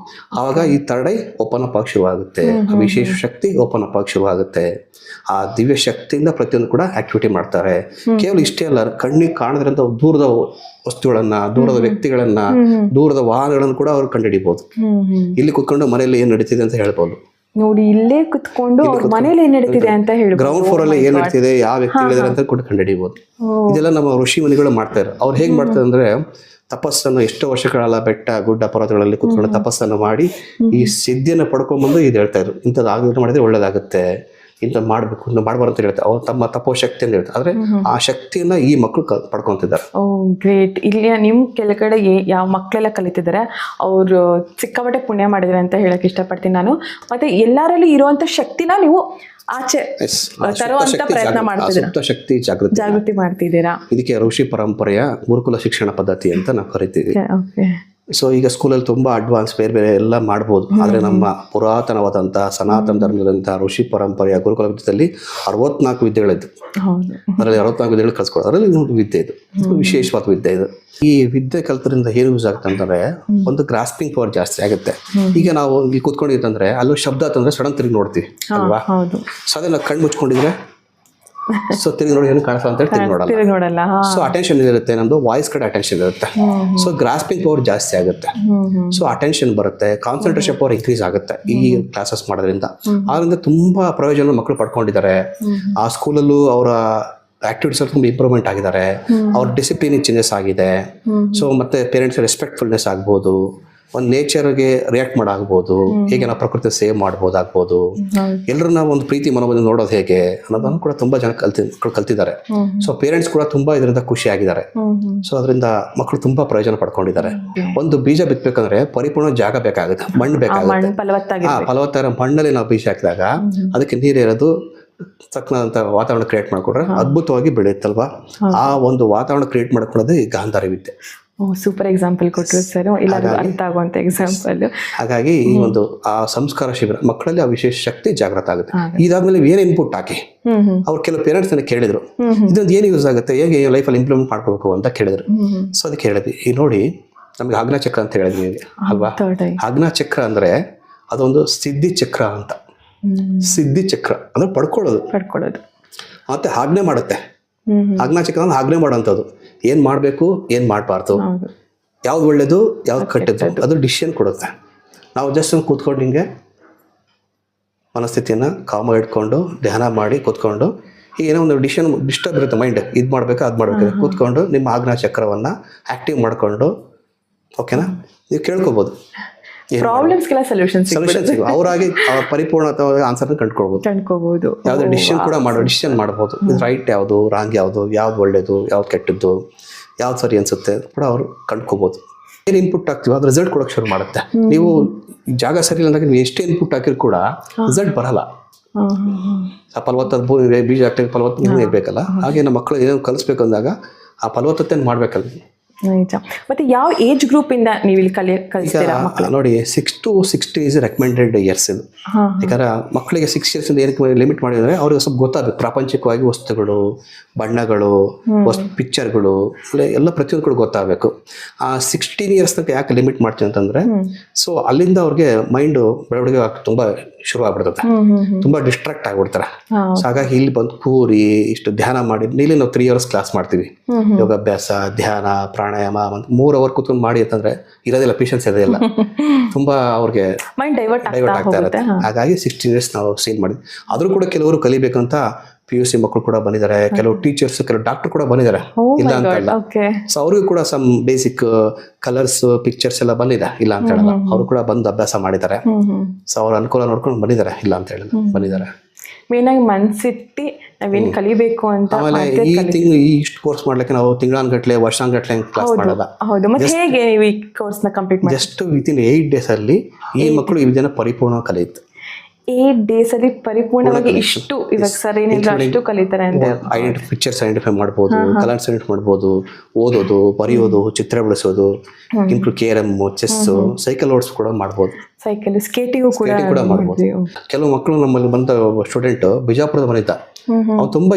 ಆವಾಗ ಈ ಥರ್ಡ್ ಐ ಓಪನ್ ಅಪ್ ಆಗಿ ಶುರುವಾಗುತ್ತೆ, ಆ ವಿಶೇಷ ಶಕ್ತಿ ಓಪನ್ ಅಪ್ ಆಗಿ ಶುರುವಾಗುತ್ತೆ. ಆ ದಿವ್ಯ ಶಕ್ತಿಯಿಂದ ಪ್ರತಿಯೊಂದು ಕೂಡ ಆಕ್ಟಿವಿಟಿ ಮಾಡ್ತಾರೆ. ಕೇವಲ ಇಷ್ಟೇ ಅಲ್ಲ, ಕಣ್ಣಿಗೆ ಕಾಣದ್ರಂತ ದೂರದ ವಸ್ತುಗಳನ್ನ, ದೂರದ ವ್ಯಕ್ತಿಗಳನ್ನ, ದೂರದ ವಾಹನಗಳನ್ನು ಕೂಡ ಅವ್ರು ಕಂಡುಹಿಡಿಬಹುದು. ಇಲ್ಲಿ ಕುತ್ಕೊಂಡು ಮನೆಯಲ್ಲಿ ಏನ್ ನಡೀತಿದೆ ಅಂತ ಹೇಳ್ಬೋದು. ನೋಡಿ, ಇಲ್ಲೇ ಕುತ್ಕೊಂಡು ಅವ್ರ ಮನೇಲಿ ಏನ್ ನಡೀತಿದೆ ಅಂತ ಹೇಳಿ, ಗ್ರೌಂಡ್ ಫ್ಲೋರ್ ಅಲ್ಲಿ ಏನ್ ನಡೀತಿದೆ, ಯಾವ ವ್ಯಕ್ತಿಗಳಿದ್ದಾರೆ ಅಂತ ಕೂಡ ಕಂಡುಹಿಡಿಬಹುದು. ಇದೆಲ್ಲ ನಮ್ಮ ಋಷಿ ಮುನಿಗಳು ಮಾಡ್ತಾರೆ. ಅವ್ರು ಹೇಗ್ ಮಾಡ್ತಾರೆ ಅಂದ್ರೆ ತಪಸ್ಸನ್ನು ಎಷ್ಟೋ ವರ್ಷಗಳ ಬೆಟ್ಟ ಗುಡ್ಡ ಪರ್ವತಗಳಲ್ಲಿ ಕುತ್ಕೊಂಡು ತಪಸ್ಸನ್ನು ಮಾಡಿ ಈ ಸಿದ್ಧಿಯನ್ನು ಪಡ್ಕೊಂಡ್ಬಂದು ಇದು ಹೇಳ್ತಾ ಇದ್ರು. ಇಂಥದ್ದು ಆಗ ಮಾಡಿದ್ರೆ ಒಳ್ಳೇದಾಗುತ್ತೆ, ಇಂಥ ಮಾಡ್ಬೇಕು, ಇನ್ನು ಮಾಡ್ಬಾರ್ದು ಅಂತ ಹೇಳ್ತಾರೆ. ಅವ್ರು ತಮ್ಮ ತಪೋಶಕ್ತಿ ಅಂತ ಹೇಳ್ತಾರೆ. ಆದ್ರೆ ಆ ಶಕ್ತಿಯನ್ನ ಈ ಮಕ್ಕಳು ಪಡ್ಕೊಂತಿದ್ದಾರೆ. ಓ ಗ್ರೇಟ್. ಇಲ್ಲಿ ನಿಮ್ ಕೆಲ ಯಾವ ಮಕ್ಕಳೆಲ್ಲ ಕಲಿತಿದ್ದಾರೆ ಅವ್ರು ಸಿಕ್ಕಾಪಟ್ಟೆ ಪುಣ್ಯ ಮಾಡಿದ್ದಾರೆ ಅಂತ ಹೇಳಕ್ ಇಷ್ಟಪಡ್ತೀನಿ ನಾನು. ಮತ್ತೆ ಎಲ್ಲರಲ್ಲಿ ಇರುವಂತ ಶಕ್ತಿನ ನೀವು ಆಚೆ ತರುವಂತ ಪ್ರಯತ್ನ ಮಾಡ್ತಿದ್ದೀರಾ, ಶಕ್ತಿ ಜಾಗೃತಿ ಮಾಡ್ತಿದ್ದೀರಾ. ಇದಕ್ಕೆ ಋಷಿ ಪರಂಪರೆಯ ಗುರುಕುಲ ಶಿಕ್ಷಣ ಪದ್ಧತಿ ಅಂತ ನಾವು ಕರಿತೀವಿ. ಸೊ ಈಗ ಸ್ಕೂಲಲ್ಲಿ ತುಂಬಾ ಅಡ್ವಾನ್ಸ್ ಬೇರೆ ಬೇರೆ ಎಲ್ಲ ಮಾಡ್ಬೋದು. ಆದ್ರೆ ನಮ್ಮ ಪುರಾತನವಾದಂತಹ ಸನಾತನ ಧರ್ಮದಂತಹ ಋಷಿ ಪರಂಪರೆಯ ಗುರುಕುಲ ವಿದ್ಯೆಯಲ್ಲಿ 64 ವಿದ್ಯೆಗಳಿದ್ದು. ಅದರಲ್ಲಿ 64 ವಿದ್ಯೆಗಳು ಕಲ್ಸ್ಕೊಳ್ಳೋದು. ಅದರಲ್ಲಿ ಒಂದು ವಿದ್ಯೆ ಇದು, ವಿಶೇಷವಾದ ವಿದ್ಯೆ ಇದು. ಈ ವಿದ್ಯೆ ಕಲ್ತರಿಂದ ಏನು ಯೂಸ್ ಆಗುತ್ತೆ ಅಂತಂದ್ರೆ ಒಂದು ಗ್ರಾಸ್ಪಿಂಗ್ ಪವರ್ ಜಾಸ್ತಿ ಆಗುತ್ತೆ. ಈಗ ನಾವು ಇಲ್ಲಿ ಕೂತ್ಕೊಂಡಿರ್ತಂದ್ರೆ ಅಲ್ಲೂ ಶಬ್ದ ಅಂತಂದ್ರೆ ಸಡನ್ ತಿರುಗಿ ನೋಡ್ತೀವಿ ಅಲ್ವಾ? ಸೊ ಅದೇ ನಾವು ಕಣ್ಣು ಮುಚ್ಕೊಂಡಿದ್ರೆ ಸೊ ತಿರುಗಿ ನೋಡಿ ಏನು ಕಾಣಿಸಲ್ಲ ಅಂತ ತಿರುಗಿ ನೋಡಲ್ಲ. ಸೊ ಅಟೆನ್ಷನ್ ಇರುತ್ತೆ, ನಮ್ದು ವಾಯ್ಸ್ ಕಡೆ ಅಟೆನ್ಷನ್ ಇರುತ್ತೆ. ಸೊ ಗ್ರಾಸ್ಪಿಂಗ್ ಪವರ್ ಜಾಸ್ತಿ ಆಗುತ್ತೆ. ಸೊ ಅಟೆನ್ಷನ್ ಬರುತ್ತೆ, ಕಾನ್ಸಂಟ್ರೇಷನ್ ಪವರ್ ಇನ್ಕ್ರೀಸ್ ಆಗುತ್ತೆ ಈ ಕ್ಲಾಸಸ್ ಮಾಡೋದ್ರಿಂದ. ಆದ್ರಿಂದ ತುಂಬಾ ಪ್ರಯೋಜನ ಮಕ್ಕಳು ಪಡ್ಕೊಂಡಿದ್ದಾರೆ. ಆ ಸ್ಕೂಲಲ್ಲೂ ಅವರ ಆಕ್ಟಿವಿಟೀಸ್ ಅಲ್ಲಿ ತುಂಬ ಇಂಪ್ರೂವ್ಮೆಂಟ್ ಆಗಿದ್ದಾರೆ. ಅವ್ರ ಡಿಸಿಪ್ಲಿನ್ ಚೇಂಜಸ್ ಆಗಿದೆ. ಸೊ ಮತ್ತೆ ಪೇರೆಂಟ್ಸ್ ರೆಸ್ಪೆಕ್ಟ್ಫುಲ್ನೆಸ್ ಆಗ್ಬೋದು, ಒಂದು ನೇಚರ್ಗೆ ರಿಯಾಕ್ಟ್ ಮಾಡಾಗ್ಬೋದು, ಹೇಗೆ ನಾವು ಪ್ರಕೃತಿ ಸೇವ್ ಮಾಡ್ಬೋದಾಗ್ಬೋದು, ಎಲ್ಲರೂ ನಾವು ಒಂದು ಪ್ರೀತಿ ಮನೋಭಾವ ನೋಡೋದು ಹೇಗೆ ಅನ್ನೋದನ್ನು ಕೂಡ ತುಂಬಾ ಜನ ಮಕ್ಕಳು ಕಲ್ತಿದ್ದಾರೆ. ಸೊ ಪೇರೆಂಟ್ಸ್ ಕೂಡ ತುಂಬಾ ಇದರಿಂದ ಖುಷಿ ಆಗಿದ್ದಾರೆ. ಸೊ ಅದರಿಂದ ಮಕ್ಕಳು ತುಂಬಾ ಪ್ರಯೋಜನ ಪಡ್ಕೊಂಡಿದ್ದಾರೆ. ಒಂದು ಬೀಜ ಬಿತ್ತಬೇಕಂದ್ರೆ ಪರಿಪೂರ್ಣ ಜಾಗ ಬೇಕಾಗುತ್ತೆ, ಮಣ್ಣು ಬೇಕಾಗುತ್ತೆ. ಫಲವತ್ತಾದ ಮಣ್ಣಲ್ಲಿ ನಾವು ಬೀಜ ಹಾಕಿದಾಗ ಅದಕ್ಕೆ ನೀರಿರೋದು ತಕ್ಕನಾದಂತ ವಾತಾವರಣ ಕ್ರಿಯೇಟ್ ಮಾಡ್ಕೊಂಡ್ರೆ ಅದ್ಭುತವಾಗಿ ಬೆಳೆಯುತ್ತಲ್ವಾ? ಆ ಒಂದು ವಾತಾವರಣ ಕ್ರಿಯೇಟ್ ಮಾಡ್ಕೊಳ್ಳೋದು ಈ ಗಾಂಧಾರಿ ವಿದ್ಯೆ. ಸೂಪರ್ ಎಕ್ಸಾಂಪಲ್ ಕೊಟ್ಟರು ಸರ್, ಎಲ್ಲರಿಗೂ ಅರ್ಥ ಆಗುವಂತ ಎಕ್ಸಾಂಪಲ್. ಹಾಗಾಗಿ ಈ ಒಂದು ಆ ಸಂಸ್ಕಾರ ಶಿಬಿರ ಮಕ್ಕಳಲ್ಲಿ ಆ ವಿಶೇಷ ಶಕ್ತಿ ಜಾಗೃತ ಆಗುತ್ತೆ. ಇದಾದ್ಮೇಲೆ ಏನ್ ಇನ್ಪುಟ್ ಹಾಕಿ ಅವ್ರು ಕೆಲವು ಪೇರೆಂಟ್ಸ್ ಕೇಳಿದ್ರು, ಇದೊಂದು ಏನು ಯೂಸ್ ಆಗುತ್ತೆ, ಹೇಗೆ ಲೈಫಲ್ಲಿ ಇಂಪ್ಲಿಮೆಂಟ್ ಮಾಡ್ಕೋಬೇಕು ಅಂತ ಕೇಳಿದ್ರು. ಸೊ ಅದಕ್ಕೆ ಹೇಳಿದ್ವಿ, ಈ ನೋಡಿ ನಮ್ಗೆ ಆಜ್ಞಾ ಚಕ್ರ ಅಂತ ಹೇಳಿದ್ವಿ ಅಲ್ವಾ? ಆಜ್ಞಾ ಚಕ್ರ ಅಂದ್ರೆ ಅದೊಂದು ಸಿದ್ಧಿ ಚಕ್ರ ಅಂತ. ಸಿದ್ಧಿ ಚಕ್ರ ಅಂದ್ರೆ ಪಡ್ಕೊಳ್ಳೋದು. ಮತ್ತೆ ಆಜ್ಞೆ ಮಾಡುತ್ತೆ. ಆಜ್ಞಾ ಚಕ್ರ ಅಂದ್ರೆ ಆಜ್ಞೆ ಮಾಡೋಂಥದ್ದು, ಏನ್ ಮಾಡ್ಬೇಕು ಏನ್ ಮಾಡ್ಬಾರ್ದು, ಯಾವ್ದು ಒಳ್ಳೇದು ಯಾವ್ದು ಕೆಟ್ಟದ್ದು, ಅದು ಡಿಸಿಷನ್ ಕೊಡುತ್ತೆ. ನಾವು ಜಸ್ಟ್ ಕೂತ್ಕೊಂಡು ಹಿಂಗೆ ಮನಸ್ಥಿತಿಯನ್ನ ಕಾಮ ಇಟ್ಕೊಂಡು ಧ್ಯಾನ ಮಾಡಿ ಕೂತ್ಕೊಂಡು ಈಗ ಏನೋ ಒಂದು ಡಿಸಿಷನ್ ಡಿಸ್ಟರ್ಬ್ ಇರುತ್ತೆ ಮೈಂಡ್, ಇದು ಮಾಡ್ಬೇಕು ಅದು ಮಾಡ್ಬೇಕು, ಕೂತ್ಕೊಂಡು ನಿಮ್ಮ ಆಜ್ಞಾ ಚಕ್ರವನ್ನ ಆಕ್ಟಿವ್ ಮಾಡ್ಕೊಂಡು ಓಕೆನಾ ನೀವು ಕೇಳ್ಕೊಬೋದು. ಪ್ರಾಬ್ಲಮ್ಸ್ಗೆಲ್ಲ ಸೊಲ್ಯೂಷನ್ ಅವರಾಗಿ ಪರಿಪೂರ್ಣ ಆನ್ಸರ್ ಕಂಡುಕೊಳ್ಬಹುದು. ಯಾವ್ದು ಡಿಸಿಷನ್ ಮಾಡಬಹುದು, ಇದು ರೈಟ್ ಯಾವುದು, ರಾಂಗ್ ಯಾವುದು, ಯಾವ್ದು ಒಳ್ಳೇದು ಯಾವ್ದು ಕೆಟ್ಟದ್ದು, ಯಾವ್ದು ಸರಿ ಅನ್ಸುತ್ತೆ ಕೂಡ ಅವರು ಕಂಡುಕೋಬಹುದು. ಏನ್ ಇನ್ಪುಟ್ ಹಾಕ್ತಿವಿ ಅದು ರಿಸಲ್ಟ್ ಕೊಡೋಕೆ ಶುರು ಮಾಡುತ್ತೆ. ನೀವು ಜಾಗ ಸರಿ ಇಲ್ಲ ಅಂದಾಗ ನೀವು ಎಷ್ಟೇ ಇನ್ಪುಟ್ ಹಾಕಿದ್ರು ಕೂಡ ರಿಸಲ್ಟ್ ಬರಲ್ಲ. ಫಲವತ್ತಾದ ಭೂಮಿ ಬೀಜ ಹಾಕ್ಲಿಕ್ಕೆ ಫಲವತ್ತ ಭೂಮಿ ಇರ್ಬೇಕಲ್ಲ, ಹಾಗೆ ನಮ್ಮ ಮಕ್ಕಳು ಏನೋ ಕಲಿಸ್ಬೇಕು ಅಂದಾಗ ಆ ಫಲವತ್ತತೆ ಮಾಡ್ಬೇಕಲ್ಲ. ಮತ್ತೆ ಯಾವ ಏಜ್ ಗ್ರೂಪ್ ಇಂದ ನೀವು ಇಲ್ಲಿ ಕಲಿಸ್ತೀರಾ? ನೋಡಿ 6 to 60 ಇಸ್ ರೆಕಮೆಂಡೆಡ್ ಇಯರ್ಸ್ ಇದು. ಯಾಕಂದ್ರೆ ಮಕ್ಕಳಿಗೆ 6 years ಏನಕ್ಕೆ ಲಿಮಿಟ್ ಮಾಡಿದ್ರೆ ಅವ್ರಿಗೆ ಸ್ವಲ್ಪ ಗೊತ್ತಾಗಬೇಕು ಪ್ರಾಪಂಚಿಕವಾಗಿ ವಸ್ತುಗಳು, ಬಣ್ಣಗಳು, ಪಿಕ್ಚರ್ಗಳು ಎಲ್ಲ ಪ್ರತಿಯೊಂದು ಕೂಡ ಗೊತ್ತಾಗಬೇಕು. ಆ 16 years ತನಕ ಯಾಕೆ ಲಿಮಿಟ್ ಮಾಡ್ತೀವಿ ಅಂತಂದ್ರೆ ಸೊ ಅಲ್ಲಿಂದ ಅವ್ರಿಗೆ ಮೈಂಡ್ ಬೆಳವಣಿಗೆ ತುಂಬಾ ಶುರು ಆಗ್ಬಿಡ್ತದೆ, ತುಂಬಾ ಡಿಸ್ಟ್ರಾಕ್ಟ್ ಆಗ್ಬಿಡ್ತಾರೆ. ಸೊ ಹಾಗಾಗಿ ಇಲ್ಲಿ ಬಂದು ಕೂರಿ ಇಷ್ಟು ಧ್ಯಾನ ಮಾಡಿ, ಇಲ್ಲಿ ನಾವು 3 hours ಕ್ಲಾಸ್ ಮಾಡ್ತೀವಿ. ಯೋಗಾಭ್ಯಾಸ, ಧ್ಯಾನ, ಪ್ರಾಣಾಯಾಮ 3 hour ಕೂತ್ಕೊಂಡು ಮಾಡಿ ಅಂತಂದ್ರೆ ಇರೋದಿಲ್ಲ, ಪೇಷನ್ಸ್ ಇರೋದಿಲ್ಲ, ತುಂಬಾ ಅವ್ರಿಗೆ ಮೈಂಡ್ ಡೈವರ್ಟ್ ಆಗ್ತಾ ಇರುತ್ತೆ. ಹಾಗಾಗಿ 16 years ನಾವು ಸೀನ್ ಮಾಡಿದ್ವಿ. ಆದ್ರೂ ಕೂಡ ಕೆಲವರು ಕಲಿಬೇಕಂತ PUC ಮಕ್ಕಳು ಕೂಡ ಬಂದಿದ್ದಾರೆ, ಕೆಲವು ಟೀಚರ್ಸ್, ಕೆಲವು ಡಾಕ್ಟರ್ ಕೂಡ ಬಂದಿದ್ದಾರೆ, ಇಲ್ಲ ಅಂತ ಇಲ್ಲ. ಸೊ ಅವ್ರಿಗೂ ಕೂಡ ಸಮ್ ಬೇಸಿಕ್ ಕಲರ್ಸ್, ಪಿಕ್ಚರ್ಸ್ ಎಲ್ಲ ಬಂದಿದೆ, ಇಲ್ಲ ಅಂತ ಹೇಳಲ್ಲ. ಅವರು ಕೂಡ ಬಂದು ಅಭ್ಯಾಸ ಮಾಡಿದ್ದಾರೆ. ಸೊ ಅವ್ರ ಅನುಕೂಲ ನೋಡ್ಕೊಂಡು ಬಂದಿದ್ದಾರೆ, ಇಲ್ಲ ಅಂತ ಹೇಳಿಲ್ಲ, ಬಂದಿದ್ದಾರೆ. ಮೇನ್ ಆಗಿ ಮನ್ಸಿಟ್ಟಿ ನಾವೇನ್ ಕಲಿಬೇಕು ಅಂತ. ಆಮೇಲೆ ಈ ಇಷ್ಟು ಕೋರ್ಸ್ ಮಾಡ್ಲಿಕ್ಕೆ ನಾವು ತಿಂಗಳಾನ್ಗಟ್ಲೆ, ವರ್ಷಾನ್ಗಟ್ಲೆ ಕ್ಲಾಸ್ ಮಾಡಲ್ಲ. ಹೌದು, ಮತ್ತೆ ಹೇಗೆ ನೀವು ಈ ಕೋರ್ಸ್ ನ ಕಂಪ್ಲೀಟ್ ಮಾಡಿ? ಜಸ್ಟ್ ವಿತಿನ್ 8 days ಅಲ್ಲಿ ಈ ಮಕ್ಕಳು ಈ ವಿದ್ಯೆನ ಪರಿಪೂರ್ಣ ಕಲಿಯುತ್ತೆ. 8 days ಅಲ್ಲಿ ಪರಿಪೂರ್ಣವಾಗಿ ಇಷ್ಟು, ಇವಾಗ ಸರ್ ಏನಿಲ್ಲ ಅಷ್ಟು ಕಲಿತಾರೆ ಅಂತ. ಪಿಕ್ಚರ್ಸ್ ಐಡೆಂಟಿಫೈ ಮಾಡ್ಬೋದು, ಕಲರ್ಸ್ ಐಡೆಂಟಿಫೈ ಮಾಡ್ಬೋದು, ಓದೋದು, ಬರೆಯೋದು, ಚಿತ್ರ ಬಿಡಿಸೋದು, ಕೇರಮ್, ಚೆಸ್, ಸೈಕಲ್ ಓಡಿಸ್ ಕೂಡ ಮಾಡ್ಬೋದು, ಸೈಕಲ್ ಸ್ಕೇಟಿಂಗ್ ಕೂಡ ಮಾಡ್ಬೋದು. ಕೆಲವು ಮಕ್ಕಳು ನಮ್ಮಲ್ಲಿ ಬಂದ ಸ್ಟೂಡೆಂಟ್ ಬಿಜಾಪುರದ ಬಂದಿದ್ದ, ಅವ್ನು ತುಂಬಾ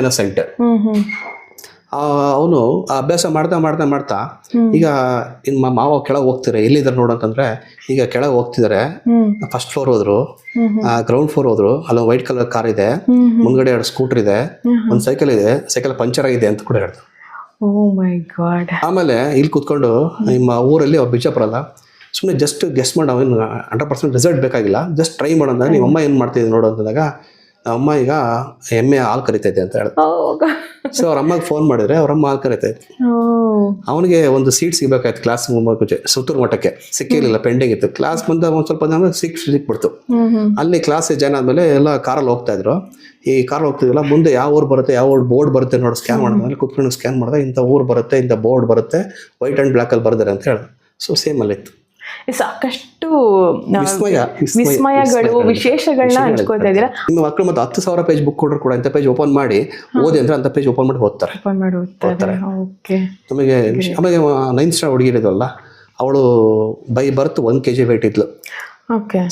ಇನ್ನಸೆಂಟ್. ಅವನು ಅಭ್ಯಾಸ ಮಾಡ್ತಾ ಈಗ ಇನ್ನು ಮಾವ ಕೆಳಗೆ ಹೋಗ್ತಾರೆ, ಎಲ್ಲಿದ್ದಾರೆ ನೋಡು ಅಂತಂದ್ರೆ, ಈಗ ಕೆಳಗೆ ಹೋಗ್ತಿದ್ದಾರೆ, ಫಸ್ಟ್ ಫ್ಲೋರ್ ಹೋದ್ರು, ಗ್ರೌಂಡ್ ಫ್ಲೋರ್ ಹೋದ್ರು, ಅಲ್ಲೊಂದು ವೈಟ್ ಕಲರ್ ಕಾರ್ ಇದೆ, ಮುಂದ್ಗಡೆ 2 ಸ್ಕೂಟರ್ ಇದೆ, ಒಂದು ಸೈಕಲ್ ಇದೆ, ಸೈಕಲ್ ಪಂಚರ್ ಆಗಿದೆ ಅಂತ ಕೂಡ ಹೇಳ್ತಾರೆ. ಆಮೇಲೆ ಇಲ್ಲಿ ಕೂತ್ಕೊಂಡು ನಿಮ್ಮ ಊರಲ್ಲಿ ಅವ್ರು ಬಿಜಾಪುರ ಅಲ್ಲ, ಸುಮ್ಮನೆ ಜಸ್ಟ್ ಗೆಸ್ ಮಾಡಿ, ಅವನು 100% ರಿಸಲ್ಟ್ ಬೇಕಾಗಿಲ್ಲ, ಜಸ್ಟ್ ಟ್ರೈ ಮಾಡೋದಾಗ ನಿಮ್ಮ ಅಮ್ಮ ಏನು ಮಾಡ್ತಿದ್ದೆ ನೋಡು ಅಂತಂದಾಗ, ಅಮ್ಮ ಈಗ ಎಮ್ಮೆ ಹಾಲು ಕರಿತೈತೆ ಅಂತ ಹೇಳಿದ್ರು. ಸೊ ಅವ್ರ ಅಮ್ಮಗೆ ಫೋನ್ ಮಾಡಿದ್ರೆ ಅವ್ರ ಅಮ್ಮ ಹಾಲು ಕರಿತೈತೆ. ಅವನಿಗೆ ಒಂದು ಸೀಟ್ ಸಿಗ್ಬೇಕಾಯ್ತು ಕ್ಲಾಸ್ ಸುತ್ತೂರು ಮಟ್ಟಕ್ಕೆ, ಸಿಕ್ಕಿರಲಿಲ್ಲ, ಪೆಂಡಿಂಗ್ ಇತ್ತು. ಕ್ಲಾಸ್ ಬಂದ ಒಂದು ಸ್ವಲ್ಪ ಜನ ಸಿಕ್ಬಿಡ್ತು. ಅಲ್ಲಿ ಕ್ಲಾಸ್ ಜಾಯ್ನ್ ಆದ್ಮೇಲೆ ಎಲ್ಲ ಕಾರಲ್ಲಿ ಹೋಗ್ತಾ ಇದ್ರು. ಈ ಕಾರಲ್ಲಿ ಹೋಗ್ತಿದ್ವಲ್ಲ, ಮುಂದೆ ಯಾವ ಊರು ಬರುತ್ತೆ, ಯಾವ ಬೋರ್ಡ್ ಬರುತ್ತೆ ನೋಡಿ, ಸ್ಕ್ಯಾನ್ ಮಾಡಿದ್ಮೇಲೆ ಕುತ್ಕೊಂಡು ಸ್ಕ್ಯಾನ್ ಮಾಡಿದ್ರೆ ಇಂಥ ಊರು ಬರುತ್ತೆ, ಇಂಥ ಬೋರ್ಡ್ ಬರುತ್ತೆ, ವೈಟ್ ಅಂಡ್ ಬ್ಲ್ಯಾಕ್ ಅಲ್ಲಿ ಬರ್ತಾರೆ ಅಂತ ಹೇಳಿದ್ರು. ಸೊ ಸೇಮ್ ಅಲ್ಲಿತ್ತು. ಸಾಕಷ್ಟು ವಿಸ್ಮಯಗಳು, ವಿಶೇಷಗಳನ್ನ ಹಂಚ್ಕೋತಾ ಇದ್ದೀರಾ. ನಿಮ್ಮ ಮಕ್ಕಳು ಮತ್ತೆ 10,000 ಪೇಜ್ ಬುಕ್ ಕೊಟ್ಟರು ಕೂಡ ಇಂಥ ಪೇಜ್ ಓಪನ್ ಮಾಡಿ ಓದಿ ಅಂದ್ರೆ ಅಂತ ಪೇಜ್ ಓಪನ್ ಮಾಡಿ ಓದ್ತಾರೆ. ನಮಗೆ ಆಮೇಲೆ 9th ಸ್ಟ್ಯಾಂಡರ್ಡ್ ಹುಡುಗಿ ಇರೋದಲ್ಲ, ಅವಳು ಬೈ ಬರ್ತ್ 1 kg ವೇಟ್ ಇದ್ಲು.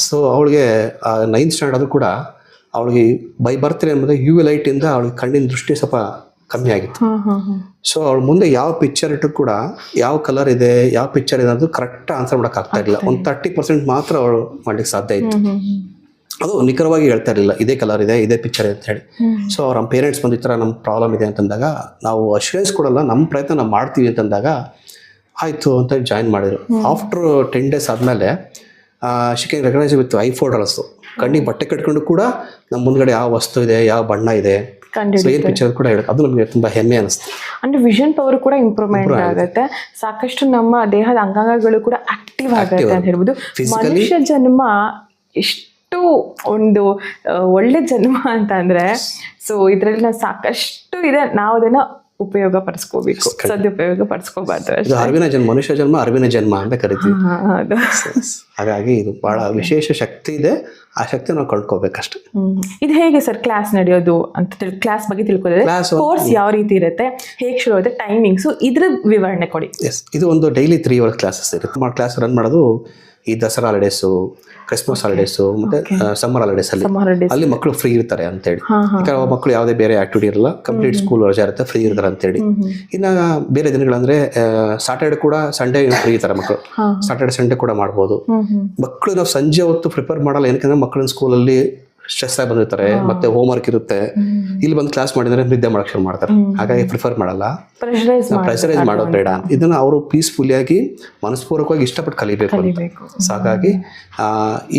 ಸೊ ಅವಳಿಗೆ 9th ಸ್ಟ್ಯಾಂಡರ್ಡ್ ಆದ್ರೂ ಕೂಡ ಅವಳಿಗೆ ಬೈ ಬರ್ತ್ ಅನ್ನೋದು UV ಲೈಟ್ ಇಂದ ಅವಳಿಗೆ ಕಣ್ಣಿನ ದೃಷ್ಟಿ ಸ್ವಲ್ಪ ಕಮ್ಮಿ ಆಗಿತ್ತು. ಸೊ ಅವಳು ಮುಂದೆ ಯಾವ ಪಿಕ್ಚರ್ ಇಟ್ಟು ಕೂಡ ಯಾವ ಕಲರ್ ಇದೆ, ಯಾವ ಪಿಕ್ಚರ್ ಇದೆ ಅನ್ನೋದು ಕರೆಕ್ಟ್ ಆನ್ಸರ್ ಮಾಡಕ್ ಆಗ್ತಾ ಇರಲಿಲ್ಲ. ಒಂದು 30% ಮಾತ್ರ ಅವಳು ಮಾಡ್ಲಿಕ್ಕೆ ಸಾಧ್ಯ ಇತ್ತು. ಅದು ನಿಖರವಾಗಿ ಹೇಳ್ತಾ ಇರಲಿಲ್ಲ, ಇದೇ ಕಲರ್ ಇದೆ, ಇದೇ ಪಿಕ್ಚರ್ ಇದೆ ಅಂತ ಹೇಳಿ. ಸೊ ಅವ್ರ ಪೇರೆಂಟ್ಸ್ ಬಂದು ಈ ಥರ ನಮ್ಮ ಪ್ರಾಬ್ಲಮ್ ಇದೆ ಅಂತಂದಾಗ, ನಾವು ಅಶ್ಯೂರೆನ್ಸ್ ಕೊಡಲ್ಲ, ನಮ್ಮ ಪ್ರಯತ್ನ ನಾವು ಮಾಡ್ತೀವಿ ಅಂತಂದಾಗ ಆಯಿತು ಅಂತ ಜಾಯಿನ್ ಮಾಡಿದ್ರು. ಆಫ್ಟರ್ 10 days ಆದಮೇಲೆ ಶಿಕೆನ್ ರೆಕಗ್ನೈಸ್ ವಿತ್ $4 ಕಣ್ಣಿಗೆ ಬಟ್ಟೆ ಕಟ್ಕೊಂಡು ಕೂಡ ನಮ್ಮ ಮುಂದ್ಗಡೆ ಯಾವ ವಸ್ತು ಇದೆ, ಯಾವ ಬಣ್ಣ ಇದೆ, ಏನ್ ಪಿಕ್ಚರ್ ಕೂಡ ಹೇಳಿ, ಅದು ನಮಗೆ ತುಂಬಾ ಹೆಮ್ಮೆ ಅನಿಸ್ತು. ಅಂದ್ರೆ ವಿಷನ್ ಪವರ್ ಕೂಡ ಇಂಪ್ರೂವ್ಮೆಂಟ್ ಆಗುತ್ತೆ, ಸಾಕಷ್ಟು ನಮ್ಮ ದೇಹದ ಅಂಗಾಂಗಗಳು ಕೂಡ ಆಕ್ಟಿವ್ ಆಗುತ್ತೆ ಅಂತ ಹೇಳ್ಬೋದು. ಮನುಷ್ಯ ಜನ್ಮ ಎಷ್ಟು ಒಂದು ಒಳ್ಳೆ ಜನ್ಮ ಅಂತ ಅಂದ್ರೆ, ಸೊ ಇದ್ರಲ್ಲಿ ನಾವು ಸಾಕಷ್ಟು ಇದೆ, ನಾವು ಅದನ್ನ ಉಪಯೋಗ ಪಡಿಸ್ಕೋಬೇಕು, ಸದುಪಯೋಗ ಪಡಿಸ್ಕೋಬಾರ್ದು. ಅರಿವಿನ ಜನ್ಮ, ಮನುಷ್ಯ ಜನ್ಮ ಅರಿವಿನ ಜನ್ಮ ಅಂತ ಕರಿತೀವಿ. ಹಾಗಾಗಿ ಇದು ಬಹಳ ವಿಶೇಷ ಶಕ್ತಿ ಇದೆ, ಆ ಶಕ್ತಿ ನಾವು ಕಂಡ್ಕೋಬೇಕಷ್ಟೇ. ಇದು ಹೇಗೆ ಸರ್ ಕ್ಲಾಸ್ ನಡೆಯೋದು ಅಂತ ಕ್ಲಾಸ್ ಬಗ್ಗೆ ತಿಳ್ಕೊಳ್ಳೋದು, ಕೋರ್ಸ್ ಯಾವ ರೀತಿ ಇರುತ್ತೆ, ಹೇಗೆ ಶುರು ಆಗುತ್ತೆ, ಟೈಮಿಂಗ್ಸ್, ಇದ್ರ ವಿವರಣೆ ಕೊಡಿ. ಇದು ಒಂದು ಡೈಲಿ 3 hour ಕ್ಲಾಸಸ್ ಇರುತ್ತೆ. ಕ್ಲಾಸ್ ರನ್ ಮಾಡೋದು ಈ ದಸರಾ ಹಾಲಿಡೇಸು, ಕ್ರಿಸ್ಮಸ್ ಹಾಲಿಡೇಸು, ಮತ್ತೆ ಸಮ್ಮರ್ ಹಾಲಿಡೇಸ್ ಅಲ್ಲಿ ಮಕ್ಕಳು ಫ್ರೀ ಇರ್ತಾರೆ ಅಂತೇಳಿ. ಯಾಕಂದ್ರೆ ಮಕ್ಕಳು ಯಾವುದೇ ಬೇರೆ ಆಕ್ಟಿವಿಟಿ ಇರಲ್ಲ, ಕಂಪ್ಲೀಟ್ ಸ್ಕೂಲ್ ರಜೆ ಇರುತ್ತೆ, ಫ್ರೀ ಇರ್ತಾರೆ ಅಂತೇಳಿ. ಇನ್ನ ಬೇರೆ ದಿನಗಳಂದ್ರೆ ಸಾಟರ್ಡೆ ಕೂಡ, ಸಂಡೇ ಫ್ರೀ ಇರ್ತಾರೆ ಮಕ್ಕಳು, ಸಾಟರ್ಡೆ ಸಂಡೇ ಕೂಡ ಮಾಡ್ಬೋದು. ಮಕ್ಕಳು ನಾವು ಸಂಜೆ ಹೊತ್ತು ಪ್ರಿಪೇರ್ ಮಾಡಲ್ಲ, ಏನಕ್ಕೆ ಮಕ್ಕಳನ್ನ ಸ್ಕೂಲಲ್ಲಿ ಸ್ಟ್ರೆಸ್ ಆಗಿ ಬಂದಿರ್ತಾರೆ, ಮತ್ತೆ ಹೋಮ್ ವರ್ಕ್ ಇರುತ್ತೆ. ಇಲ್ಲಿ ಬಂದು ಕ್ಲಾಸ್ ಮಾಡಿದ್ರೆ ನಿದ್ದೆ ಮಾಡಕ್ ಶುರು ಮಾಡ್ತಾರೆ. ಹಾಗಾಗಿ ಪ್ರಿಫರ್ ಮಾಡಲ್ಲ, ಪ್ರೆಷರೈಸ್ ಮಾಡೋದು ಬೇಡ. ಇದನ್ನ ಅವರು ಪೀಸ್ಫುಲ್ ಆಗಿ ಮನಸ್ಪೂರ್ವಕವಾಗಿ ಇಷ್ಟಪಟ್ಟು ಕಲಿಬೇಕು ಅಂತ. ಹಾಗಾಗಿ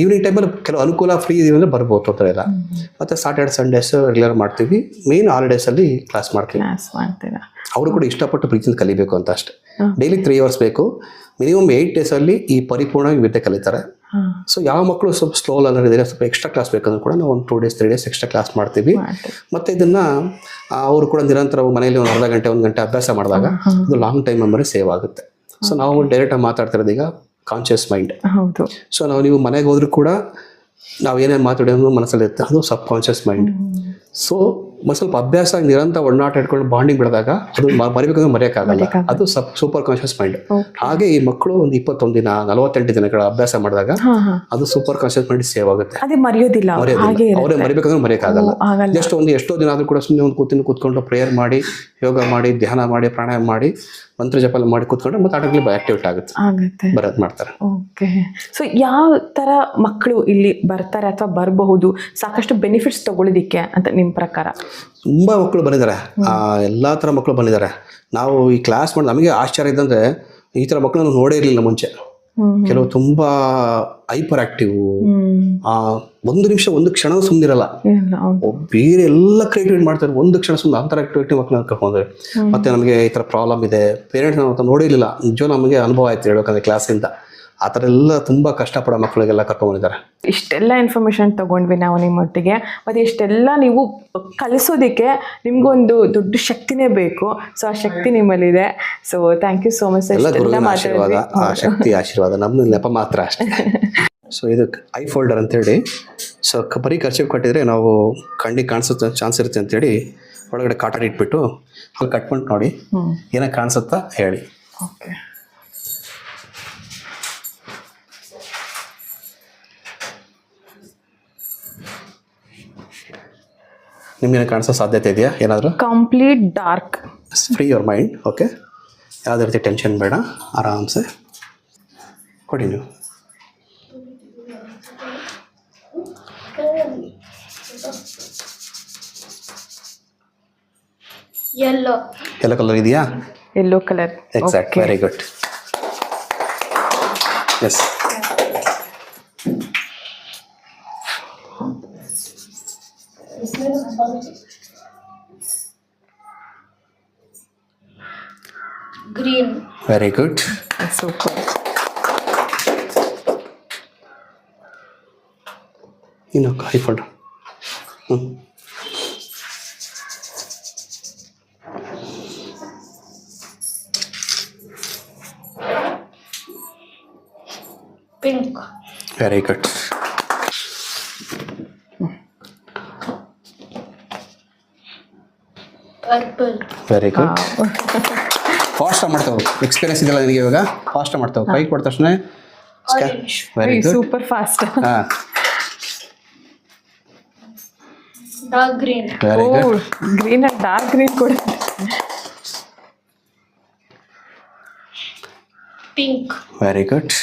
ಈವ್ನಿಂಗ್ ಟೈಮಲ್ಲಿ ಕೆಲವು ಅನುಕೂಲ ಫ್ರೀ ಇದೀವಿ ಅಂದ್ರೆ ಬರ್ಬೋದು, ತೊಂದರೆ ಇಲ್ಲ. ಮತ್ತೆ ಸಾಟರ್ಡೆ ಸಂಡೇಸ್ ರೆಗ್ಯುಲರ್ ಮಾಡ್ತೀವಿ, ಮೇನ್ ಹಾಲಿಡೇಸ್ ಅಲ್ಲಿ ಕ್ಲಾಸ್ ಮಾಡ್ತೀವಿ. ಅವರು ಕೂಡ ಇಷ್ಟಪಟ್ಟು ಪ್ರೀತಿಯಿಂದ ಕಲಿಬೇಕು ಅಂತ ಅಷ್ಟೇ. ಡೈಲಿ 3 hours ಬೇಕು, ಮಿನಿಮಮ್ 8 days ಅಲ್ಲಿ ಈ ಪರಿಪೂರ್ಣವಾಗಿ ವಿದ್ಯೆ ಕಲಿತಾರೆ. ಸೊ ಯಾವ ಮಕ್ಕಳು ಸ್ವಲ್ಪ ಸ್ಲೋ ಲರ್ನರ್ ಸ್ವಲ್ಪ ಎಕ್ಸ್ಟ್ರಾ ಕ್ಲಾಸ್ ಬೇಕಂದ್ರೂ ಕೂಡ ನಾವು ಒಂದು 2 days 3 days ಎಕ್ಸ್ಟ್ರಾ ಕ್ಲಾಸ್ ಮಾಡ್ತೀವಿ. ಮತ್ತೆ ಇದನ್ನ ಅವರು ಕೂಡ ನಿರಂತರ ಮನೆಯಲ್ಲಿ ಒಂದು ಅರ್ಧ ಗಂಟೆ 1 ಗಂಟೆ ಅಭ್ಯಾಸ ಮಾಡಿದಾಗ ಇದು ಲಾಂಗ್ ಟೈಮ್ ಮೆಮೊರಿ ಸೇವ್ ಆಗುತ್ತೆ. ಸೊ ನಾವು ಡೈರೆಕ್ಟ್ ಆಗಿ ಮಾತಾಡ್ತಿರೋದು ಈಗ ಕಾನ್ಶಿಯಸ್ ಮೈಂಡ್. ಸೊ ನೀವು ಮನೆಗೆ ಹೋದ್ರೂ ಕೂಡ ನಾವು ಏನೇನು ಮಾತಾಡೋದು ಮನಸ್ಸಲ್ಲಿ ಇರುತ್ತೆ, ಅದು ಸಬ್ ಕಾನ್ಶಿಯಸ್ ಮೈಂಡ್. ಸೊ ಸ್ವಲ್ಪ ಅಭ್ಯಾಸ ನಿರಂತರ ಒಡನಾಟ ಇಟ್ಕೊಂಡು ಬಾಂಡಿಂಗ್ ಬೆಳೆದಾಗ ಅದು ಮರಿಬೇಕಂದ್ರೆ ಮರೆಯೋಕ್ಕಾಗಲ್ಲ. ಅದು ಸೂಪರ್ ಕಾನ್ಷಿಯಸ್ ಮೈಂಡ್. ಹಾಗೆ ಈ ಮಕ್ಕಳು ಒಂದು 21 ದಿನ 48 ದಿನಗಳ ಅಭ್ಯಾಸ ಮಾಡಿದಾಗ ಅದು ಸೂಪರ್ ಕಾನ್ಷಿಯಸ್ ಮೈಂಡ್ ಸೇವ್ ಆಗುತ್ತೆ. ಅದೇ ಮರೆಯೋದಿಲ್ಲ, ಅವರೇ ಮರಿಬೇಕಂದ್ರೆ ಮರೆಯೋಕ್ಕಾಗಲ್ಲ. ಜಸ್ಟ್ ಎಷ್ಟೋ ದಿನ ಆದ್ರೂ ಕೂಡ ಸುಮ್ಮನೆ ಒಂದು ಕೂತ್ಕೊಂಡು ಪ್ರೇಯರ್ ಮಾಡಿ, ಯೋಗ ಮಾಡಿ, ಧ್ಯಾನ ಮಾಡಿ, ಪ್ರಾಣಾಯಾಮ ಮಾಡಿ, ಮಂತ್ರ ಜಪ ಮಾಡಿ ಕೂತ್ಕೊಂಡ್ರೆ ಮತ್ತೆ ಆಟೋಮೆಟಿಕ್ ಆಕ್ಟಿವೇಟ್ ಆಗುತ್ತೆ, ಬರೋದು ಮಾಡ್ತಾರೆ. ಓಕೆ. ಸೊ ಯಾವ ತರ ಮಕ್ಕಳು ಇಲ್ಲಿ ಬರ್ತಾರೆ ಅಥವಾ ಬರಬಹುದು, ಸಾಕಷ್ಟು ಬೆನಿಫಿಟ್ಸ್ ತಗೊಳ್ಳೋದಿಕ್ಕೆ ಅಂತ ನಿಮ್ಮ ಪ್ರಕಾರ? ತುಂಬಾ ಮಕ್ಕಳು ಬಂದಿದ್ದಾರೆ, ಎಲ್ಲಾ ತರ ಮಕ್ಕಳು ಬಂದಿದ್ದಾರೆ. ನಾವು ಈ ಕ್ಲಾಸ್ ಮಾಡಿ ನಮಗೆ ಆಶ್ಚರ್ಯ ಇದ್ದಂದ್ರೆ ಈ ತರ ಮಕ್ಕಳನ್ನು ನೋಡೇ ಇರಲಿಲ್ಲ ಮುಂಚೆ. ಕೆಲವು ತುಂಬಾ ಹೈಪರ್ ಆಕ್ಟಿವ್, ಒಂದು ನಿಮಿಷ ಒಂದು ಕ್ಷಣ ಸುಮ್ಮನಿರಲ್ಲ, ಬೇರೆ ಎಲ್ಲ ಕ್ರಿಯೇಟಿವಿಟಿ ಮಾಡ್ತಾರೆ, ಒಂದು ಕ್ಷಣ ಸುಮ್ಮನೆ ಅಂತರ ಆಕ್ಟಿವಿಟಿ ಮಕ್ಕಳನ್ನ ಕರ್ಕೊಂಡ್ರೆ. ಮತ್ತೆ ನಮಗೆ ಈ ತರ ಪ್ರಾಬ್ಲಮ್ ಇದೆ, ಪೇರೆಂಟ್ಸ್ ನಾವು ನೋಡಿರ್ಲಿಲ್ಲ, ನಿಜ ನಮಗೆ ಅನುಭವ ಆಯ್ತು ಹೇಳ್ಬೇಕಂದ್ರೆ ಕ್ಲಾಸಿಂದ. ಆ ಥರ ಎಲ್ಲ ತುಂಬ ಕಷ್ಟಪಡೋ ಮಕ್ಕಳಿಗೆಲ್ಲ ಕರ್ಕೊಂಡ್ಬಂದಿದ್ದಾರೆ. ಇಷ್ಟೆಲ್ಲ ಇನ್ಫಾರ್ಮೇಷನ್ ತಗೊಂಡ್ವಿ ನಾವು ನಿಮ್ಮೊಟ್ಟಿಗೆ, ಮತ್ತು ಇಷ್ಟೆಲ್ಲ ನೀವು ಕಲಿಸೋದಕ್ಕೆ ನಿಮ್ಗೊಂದು ದೊಡ್ಡ ಶಕ್ತಿನೇ ಬೇಕು. ಸೊ ಆ ಶಕ್ತಿ ನಿಮ್ಮಲ್ಲಿದೆ. So thank you so much. ಎಲ್ಲ ಗುರುವಿನ ಆಶೀರ್ವಾದ, ಆ ಶಕ್ತಿ ಆಶೀರ್ವಾದ, ನಮ್ಮದು ನೆಪ ಮಾತ್ರ ಅಷ್ಟೇ. ಸೊ ಇದಕ್ಕೆ ಐ ಫೋಲ್ಡರ್ ಅಂತೇಳಿ, ಸೊ ಬರೀ ಖರ್ಚಿಗೆ ಕಟ್ಟಿದರೆ ನಾವು ಕಣ್ಣಿಗೆ ಕಾಣಿಸುತ್ತೆ ಚಾನ್ಸ್ ಇರುತ್ತೆ ಅಂತೇಳಿ ಒಳಗಡೆ ಕಾಟನ್ ಇಟ್ಬಿಟ್ಟು ಅಲ್ಲಿ ಕಟ್ಬಿಟ್ಟು ನೋಡಿ ಏನೋ ಕಾಣಿಸುತ್ತಾ ಹೇಳಿ. ಓಕೆ. ನಿಮ್ಗೇನು ಕಾಣಿಸೋ ಸಾಧ್ಯತೆ ಇದೆಯಾ ಏನಾದರೂ? Complete dark. Free your mind. Okay, ಯಾವುದೇ ರೀತಿ ಟೆನ್ಷನ್ ಬೇಡ, ಆರಾಮ್ಸೆ ಕೊಡಿ ನೀವು. Yellow. ಎಲ್ಲೋ ಕಲರ್ ಇದೆಯಾ? Yellow colour. Exact, very good. Yes. Green. Very good. Super. ಇನ್ನು ಹೈಫೋಲ್ಡ್. Pink. Very good. Purple. Very good. Fast ಮಾಡ್ತಾವೆ, ಎಕ್ಸ್ಪೀರಿಯನ್ಸ್ ಇದೆಯಲ್ಲ ನಿನಗೆ ಇವಾಗ, ಫಾಸ್ಟ್ ಮಾಡ್ತಾವೆ. ಕೈ ಕೊಟ್ಟ ತಕ್ಷಣ Orange. Very good. Super fast. ಹಾಂ, Dark green. Very good. Green and dark green ಕೂಡ. Pink. Very good.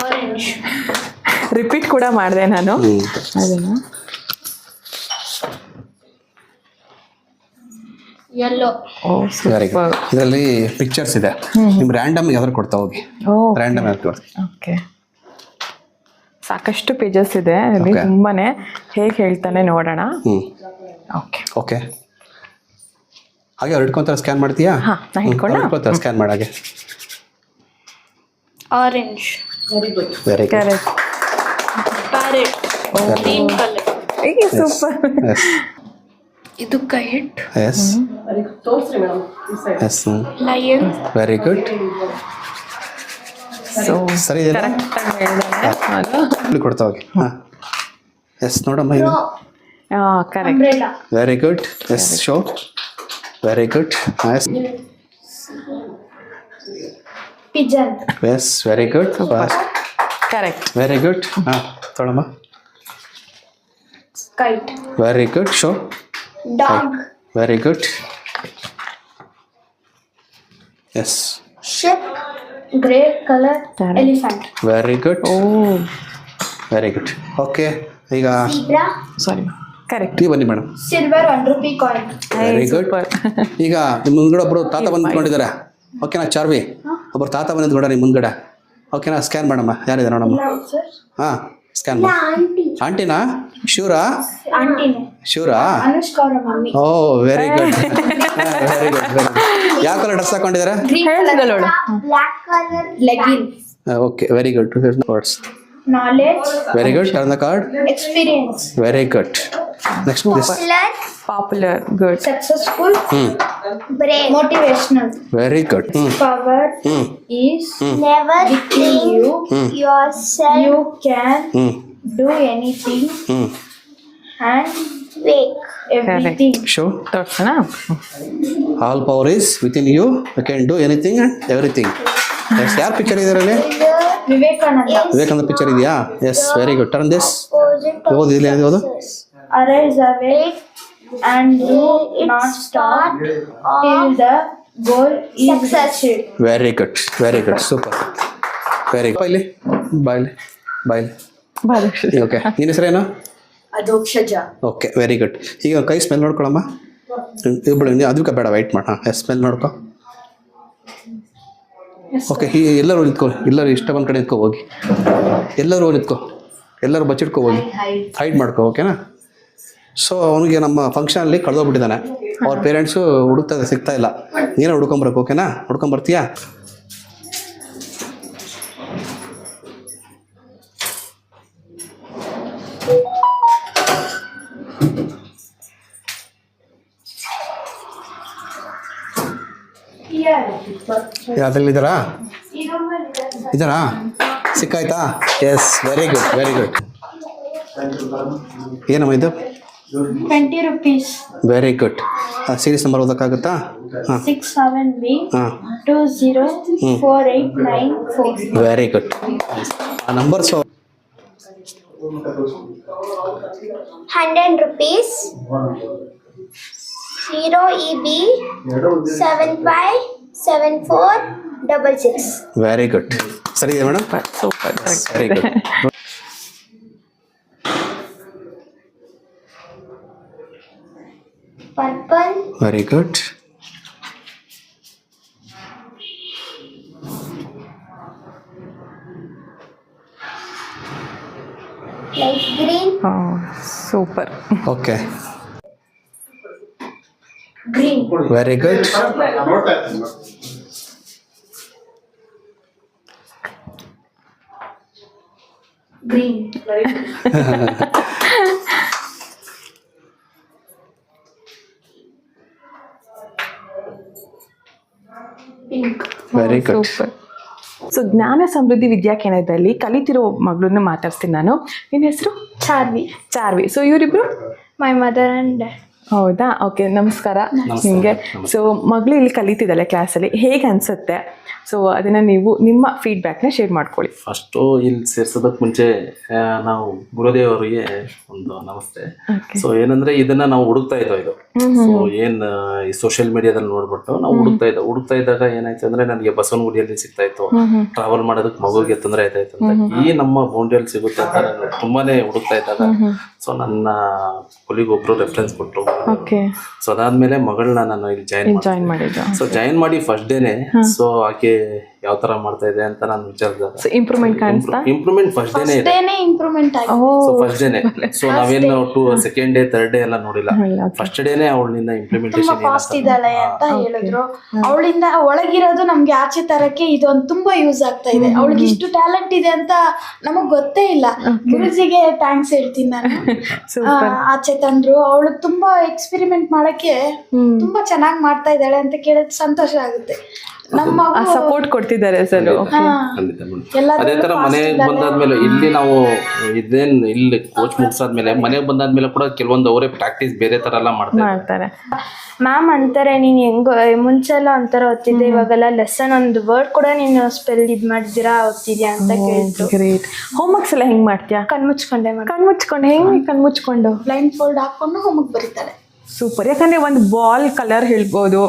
Orange. Repeat ಕೂಡ ಮಾಡಿದೆ ನಾನು ಅದನ್ನು. Yellow. Very good. ಇದರಲ್ಲಿ ಪಿಕ್ಚರ್ಸ್ ಇದೆ, ನಿಮ್ ರ್ಯಾಂಡಮ್ ಯಾವ್ದಾರು ಕೊಡ್ತಾ ಹೋಗಿ. ರ್ಯಾಂಡಮ್ ಯಾವ್ದು ಕೊಡ್ತೀವಿ. ಓಕೆ. ಸಾಕಷ್ಟು ಪೇಜಸ್ ಇದೆ ಅಲ್ಲಿ, ತುಂಬಾನೇ. ಹೇಗೆ ಹೇಳ್ತಾನೆ ನೋಡೋಣ. ಓಕೆ. ಓಕೆ, ಹಾಗೆ ಅವ್ರು ಇಟ್ಕೊಂತಾರೆ. ಸ್ಕ್ಯಾನ್ ಮಾಡ್ತೀಯಾ? ಇಟ್ಕೊತಾರೆ, ಸ್ಕ್ಯಾನ್ ಮಾಡಾಗೆ. Orange. Very good. Correct. Parrot. Green color. Super. ಇದು kite. Yes yes. Lion. Very good. So ಸರಿ ಇದೆ, ಕೊಡ್ತಾ ಹೋಗಿ. ಹಾಂ, ಎಸ್ ನೋಡಮ್ಮ. ಇದು correct. Umbrella. Very good. Yes, show. Very good. Yes Pigeon. Yes, very good. Correct. Very good. ಹಾಂ, ತೊಗೊಳಮ್ಮ. Kite. Very good. Show. Dog. Very good. Yes. Ship. Grey color. Elephant. Very good. Oh, very good. Okay, ಈಗ Zebra. ಸಾರಿ. Correct. ನೀವು ಬನ್ನಿ madam. Silver 1 rupee coin. Very good. ಈಗ ನಿಮ್ಮ ಮುಂದ್ಗಡೆ ಒಬ್ಬರು ತಾತ ಬಂದು ನಿಂತ್ಕೊಂಡಿದ್ದಾರೆ. ಓಕೆನಾ ಚಾರ್ವಿ? ಒಬ್ಬರು ತಾತ ಬಂದು ನಿಂತ್ಕೊಂಡ ನಿಮ್ಮ ಮುಂದ್ಗಡೆ. ಓಕೆನಾ, ಸ್ಕ್ಯಾನ್ ಮಾಡಮ್ಮ. ಯಾರಿದೆ ನೋಡಮ್ಮ. Sir. ಹಾಂ, ಸ್ಕ್ಯಾನ್ ಮಾಡಿ. Auntie. ಆಂಟಿನಾ? ಶ್ಯೂರಾ? Auntie. ಶ್ಯೂರಾ? Anushka ಅವರ mummy. ಓ, very good. Very good, very good. ಯಾವ ಕಲರ್ ಡ್ರೆಸ್ ಹಾಕೊಂಡಿದ್ದಾರೆ? Green color. Black color. Leggings. Okay, very good. Words. Knowledge. Very good. Turn the card. Experience. Very good. Next this. Popular. Good. Successful. Brave. Motivational. Very good. Power is never think yourself. You can do anything ಹ್ಞೂ and make everything. Show ತೋರ್ಸೋಣ. All power is within you can do anything and everything. Yes, ಯಾರು picture ಇದರಲ್ಲಿ? Vivekananda. Vivekananda picture ಇದೆಯಾ? Yes, very good. Turn this. ಓದು, ಇಲ್ಲಿ ಓದು. Arise awake and do not stop till the goal is achieved. Very good, very good, super, very good. ಬಾಯ್ಲಿ ಬಾಯ್ಲಿ ಬಾಯ್ಲಿ. Balakrishna. Okay, ನಿನ್ನ ಹೆಸರೇನು? Adokshaj. Okay, very good. ಈಗ ಕೈ ಸ್ಮೆಲ್ ನೋಡ್ಕೊಳಮ್ಮ. ಇಬ್ಬಳು ಅದಕ್ಕೆ ಬೇಡ, ವೈಟ್ ಮಾಡ. ಎಸ್, ಸ್ಮೆಲ್ ನೋಡ್ಕೊ. ಓಕೆ, ಎಲ್ಲರೂ ನಿಂತ್ಕೊ, ಎಲ್ಲರೂ ಇಷ್ಟ ಬಂದ ಕಡೆ ನಿಂತ್ಕೊ ಹೋಗಿ. ಎಲ್ಲರೂ ನಿಂತ್ಕೊ, ಎಲ್ಲರೂ ಬಚ್ಚಿಟ್ಕೊ ಹೋಗಿ, ಹೈಡ್ ಮಾಡ್ಕೊ. ಓಕೆನಾ? ಸೊ ಅವನಿಗೆ ನಮ್ಮ ಫಂಕ್ಷನಲ್ಲಿ ಕಳೆದೋಗ್ಬಿಟ್ಟಿದ್ದಾನೆ. ಅವ್ರ ಪೇರೆಂಟ್ಸು ಹುಡುಕ್ತಾ ಸಿಗ್ತಾ ಇಲ್ಲ. ನೀನೇ ಹುಡ್ಕೊಂಬರ್ಬೇಕು. ಓಕೆನಾ? ಹುಡ್ಕೊಂಬರ್ತೀಯಾ? ಯಾವ್ದ್ರಲ್ಲಿದ್ದಾರಾ? ಇದ್ದಾರಾ? ಸಿಕ್ಕಾಯ್ತಾ? Yes, very good, very good. ಏನಮ್ಮ ಇದು? 20 rupees. Very good. Series number ಓದೋಕ್ಕಾಗುತ್ತಾ? ಹಾಂ, 67B ಹಾಂ, 204894. Very good. ಆ numbers 100 rupees. 0EB 757466. Very good. ಸರಿ ಇದೆ madam? Super. Very good. Purple. Very good. Light green. Super. Okay, Green. Very good. Green. Pink. Very good. Super. So ಜ್ಞಾನ ಸಮೃದ್ಧಿ ವಿದ್ಯಾಕೇಂದ್ರದಲ್ಲಿ ಕಲಿತಿರೋ ಮಗಳನ್ನ ಮಾತಾಡ್ತೀನಿ ನಾನು. ನಿನ್ನ ಹೆಸರು? Charvi. ಚಾರ್ವಿ. ಸೊ ಇವರಿಬ್ರು? My mother and dad. ಹೌದಾ? ಓಕೆ, ನಮಸ್ಕಾರ ನಿಮಗೆ. ಸೊ ಮಗಳು ಇಲ್ಲಿ ಕಲಿತಿದ್ದಾಳೆ ಕ್ಲಾಸಲ್ಲಿ, ಹೇಗೆ ಅನಿಸುತ್ತೆ? ಸೊ ಅದನ್ನು ನೀವು ನಿಮ್ಮ ಫೀಡ್ಬ್ಯಾಕ್ನ ಶೇರ್ ಮಾಡ್ಕೊಳ್ಳಿ. ಫಸ್ಟು ಇಲ್ಲಿ ಸೇರ್ಸೋದಕ್ಕೆ ಮುಂಚೆ ನಾವು ಗುರುದೇವರಿಗೆ ಒಂದು ನಮಸ್ತೆ. ಸೊ ಏನಂದ್ರೆ ಇದನ್ನ ನಾವು ಹುಡುಕ್ತಾ ಇದ್ದೋ ಇದು. ಸೊ ಏನ್ ಈ ಸೋಷಿಯಲ್ ಮೀಡಿಯಾದಲ್ಲಿ ನೋಡ್ಬಿಟ್ಟು ನಾವು ಹುಡುಕ್ತಾ ಇದ್ದಾಗ ಏನಾಯ್ತು ಅಂದ್ರೆ ನನಗೆ ಬಸವನಗುಡಿಯಲ್ಲಿ ಸಿಗ್ತಾ ಇತ್ತು. ಟ್ರಾವೆಲ್ ಮಾಡೋದಕ್ಕೆ ಮಗುವಿಗೆ ತೊಂದರೆ ಆಯ್ತಾ ಇತ್ತು ಅಂತ ಈ ನಮ್ಮ ಬೌಂಡ್ರಿಯಲ್ಲಿ ಸಿಗುತ್ತೆ ಅಂತ ನಾನು ತುಂಬಾನೇ ಹುಡುಕ್ತಾ ಇದ್ದಾಗ ಸೊ ನನ್ನ ಕೊಲಿಗೊಬ್ರು ರೆಫರೆನ್ಸ್ ಕೊಟ್ಟರು. ಸೊ ಅದಾದ್ಮೇಲೆ ಮಗಳನ್ನ ನಾನು ಇಲ್ಲಿ ಜಾಯಿನ್ ಮಾಡಿದ್ದೆ. ಸೊ ಜಾಯಿನ್ ಮಾಡಿ ಫಸ್ಟ್ ಡೇನೆ ಸೊ ಆಕೆ ಯಾವ ತರ ಮಾಡ್ತಾ ಇದೆ ಅಂತ ನಾನು ವಿಚಾರಿಸಿದಾಗ ಇಂಪ್ರೂವ್ಮೆಂಟ್ ಫಸ್ಟ್ ಡೇನೆ ಇದೆ. ಸೊ ಫಸ್ಟ್ ಡೇನೆ ಸೊ ನಾವೇನು ಸೆಕೆಂಡ್ ಡೇ ಥರ್ಡ್ ಡೇ ಎಲ್ಲ ನೋಡಿಲ್ಲ. ಫಸ್ಟ್ ಡೇನೆ ಅವಳಿಂದ ಇಂಪ್ಲಿಮೆಂಟೇಷನ್ ಫಾಸ್ಟ್ ಇದ್ದಾಳೆ ಅಂತ ಹೇಳಿದ್ರು. ಅವಳಿಂದ ಒಳಗಿರೋದು ನಮ್ಗೆ ಆಚೆ ತರಕ್ಕೆ ಇದೊಂದು ತುಂಬಾ ಯೂಸ್ ಆಗ್ತಾ ಇದೆ. ಅವಳಿಗೆ ಇಷ್ಟು ಟ್ಯಾಲೆಂಟ್ ಇದೆ ಅಂತ ನಮಗ್ ಗೊತ್ತೇ ಇಲ್ಲ. ಗುರುಜಿಗೆ ಥ್ಯಾಂಕ್ಸ್ ಹೇಳ್ತೀನಿ ನಾನು. ಆಚೆ ತಂದ್ರು. ಅವಳು ತುಂಬಾ ಎಕ್ಸ್ಪೆರಿಮೆಂಟ್ ಮಾಡಕ್ಕೆ ತುಂಬಾ ಚೆನ್ನಾಗಿ ಮಾಡ್ತಾ ಇದ್ದಾಳೆ ಅಂತ ಕೇಳಿದ್ರೆ ಸಂತೋಷ ಆಗುತ್ತೆ. ನಮ್ಮ ಸಪೋರ್ಟ್ ಕೊಡ್ತಿದ್ದಾರೆ ಸರ್. ಅದೇ ತರ ಮನೆಗೆ ಬಂದಾದ್ಮೇಲೆ ಇಲ್ಲಿ ನಾವು ಇದೇನ್ ಇಲ್ಲಿ ಕೋಚ್ ಮುಗಿಸಾದ್ಮೇಲೆ ಮನೆಗೆ ಬಂದಾದ್ಮೇಲೆ ಕೂಡ ಕೆಲವೊಂದು ಅವರೇ ಪ್ರಾಕ್ಟೀಸ್ ಬೇರೆ ತರ ಎಲ್ಲ ಮಾಡ್ತಾರೆ. ಮ್ಯಾಮ್ ಅಂತಾರೆ ನೀನ್ ಹೆಂಗೋ ಮುಂಚೆಲ್ಲ ಒಂಥರ ಓದ್ತಿದ್ದೆ, ಇವಾಗೆಲ್ಲ ಲೆಸನ್ ಒಂದು ವರ್ಡ್ ಕೂಡ ನೀನು ಸ್ಪೆಲ್ ಇದ್ ಮಾಡಿದಿರಾ ಓದ್ತಿದ್ಯಾ ಅಂತ ಕೇಳಿದ್ರು. ಗ್ರೇಟ್. ಹೋಮ್ವರ್ಕ್ಸ್ ಎಲ್ಲ ಹೆಂಗ್ ಮಾಡ್ತೀಯಾ? ಕಣ್ಮುಚ್ಕೊಂಡೆ ಹೆಂಗ್ ಕಣ್ಮುಚ್ಕೊಂಡು ಬ್ಲೈಂಡ್ ಫೋಲ್ಡ್ ಹಾಕೊಂಡು ಹೋಮ್ವರ್ಕ್ ಬರೀತಾಳೆ. ಸೂಪರ್. ಯಾಕಂದ್ರೆ ಒಂದು ಬಾಲ್ ಕಲರ್ ಹೇಳ್ಬೋದು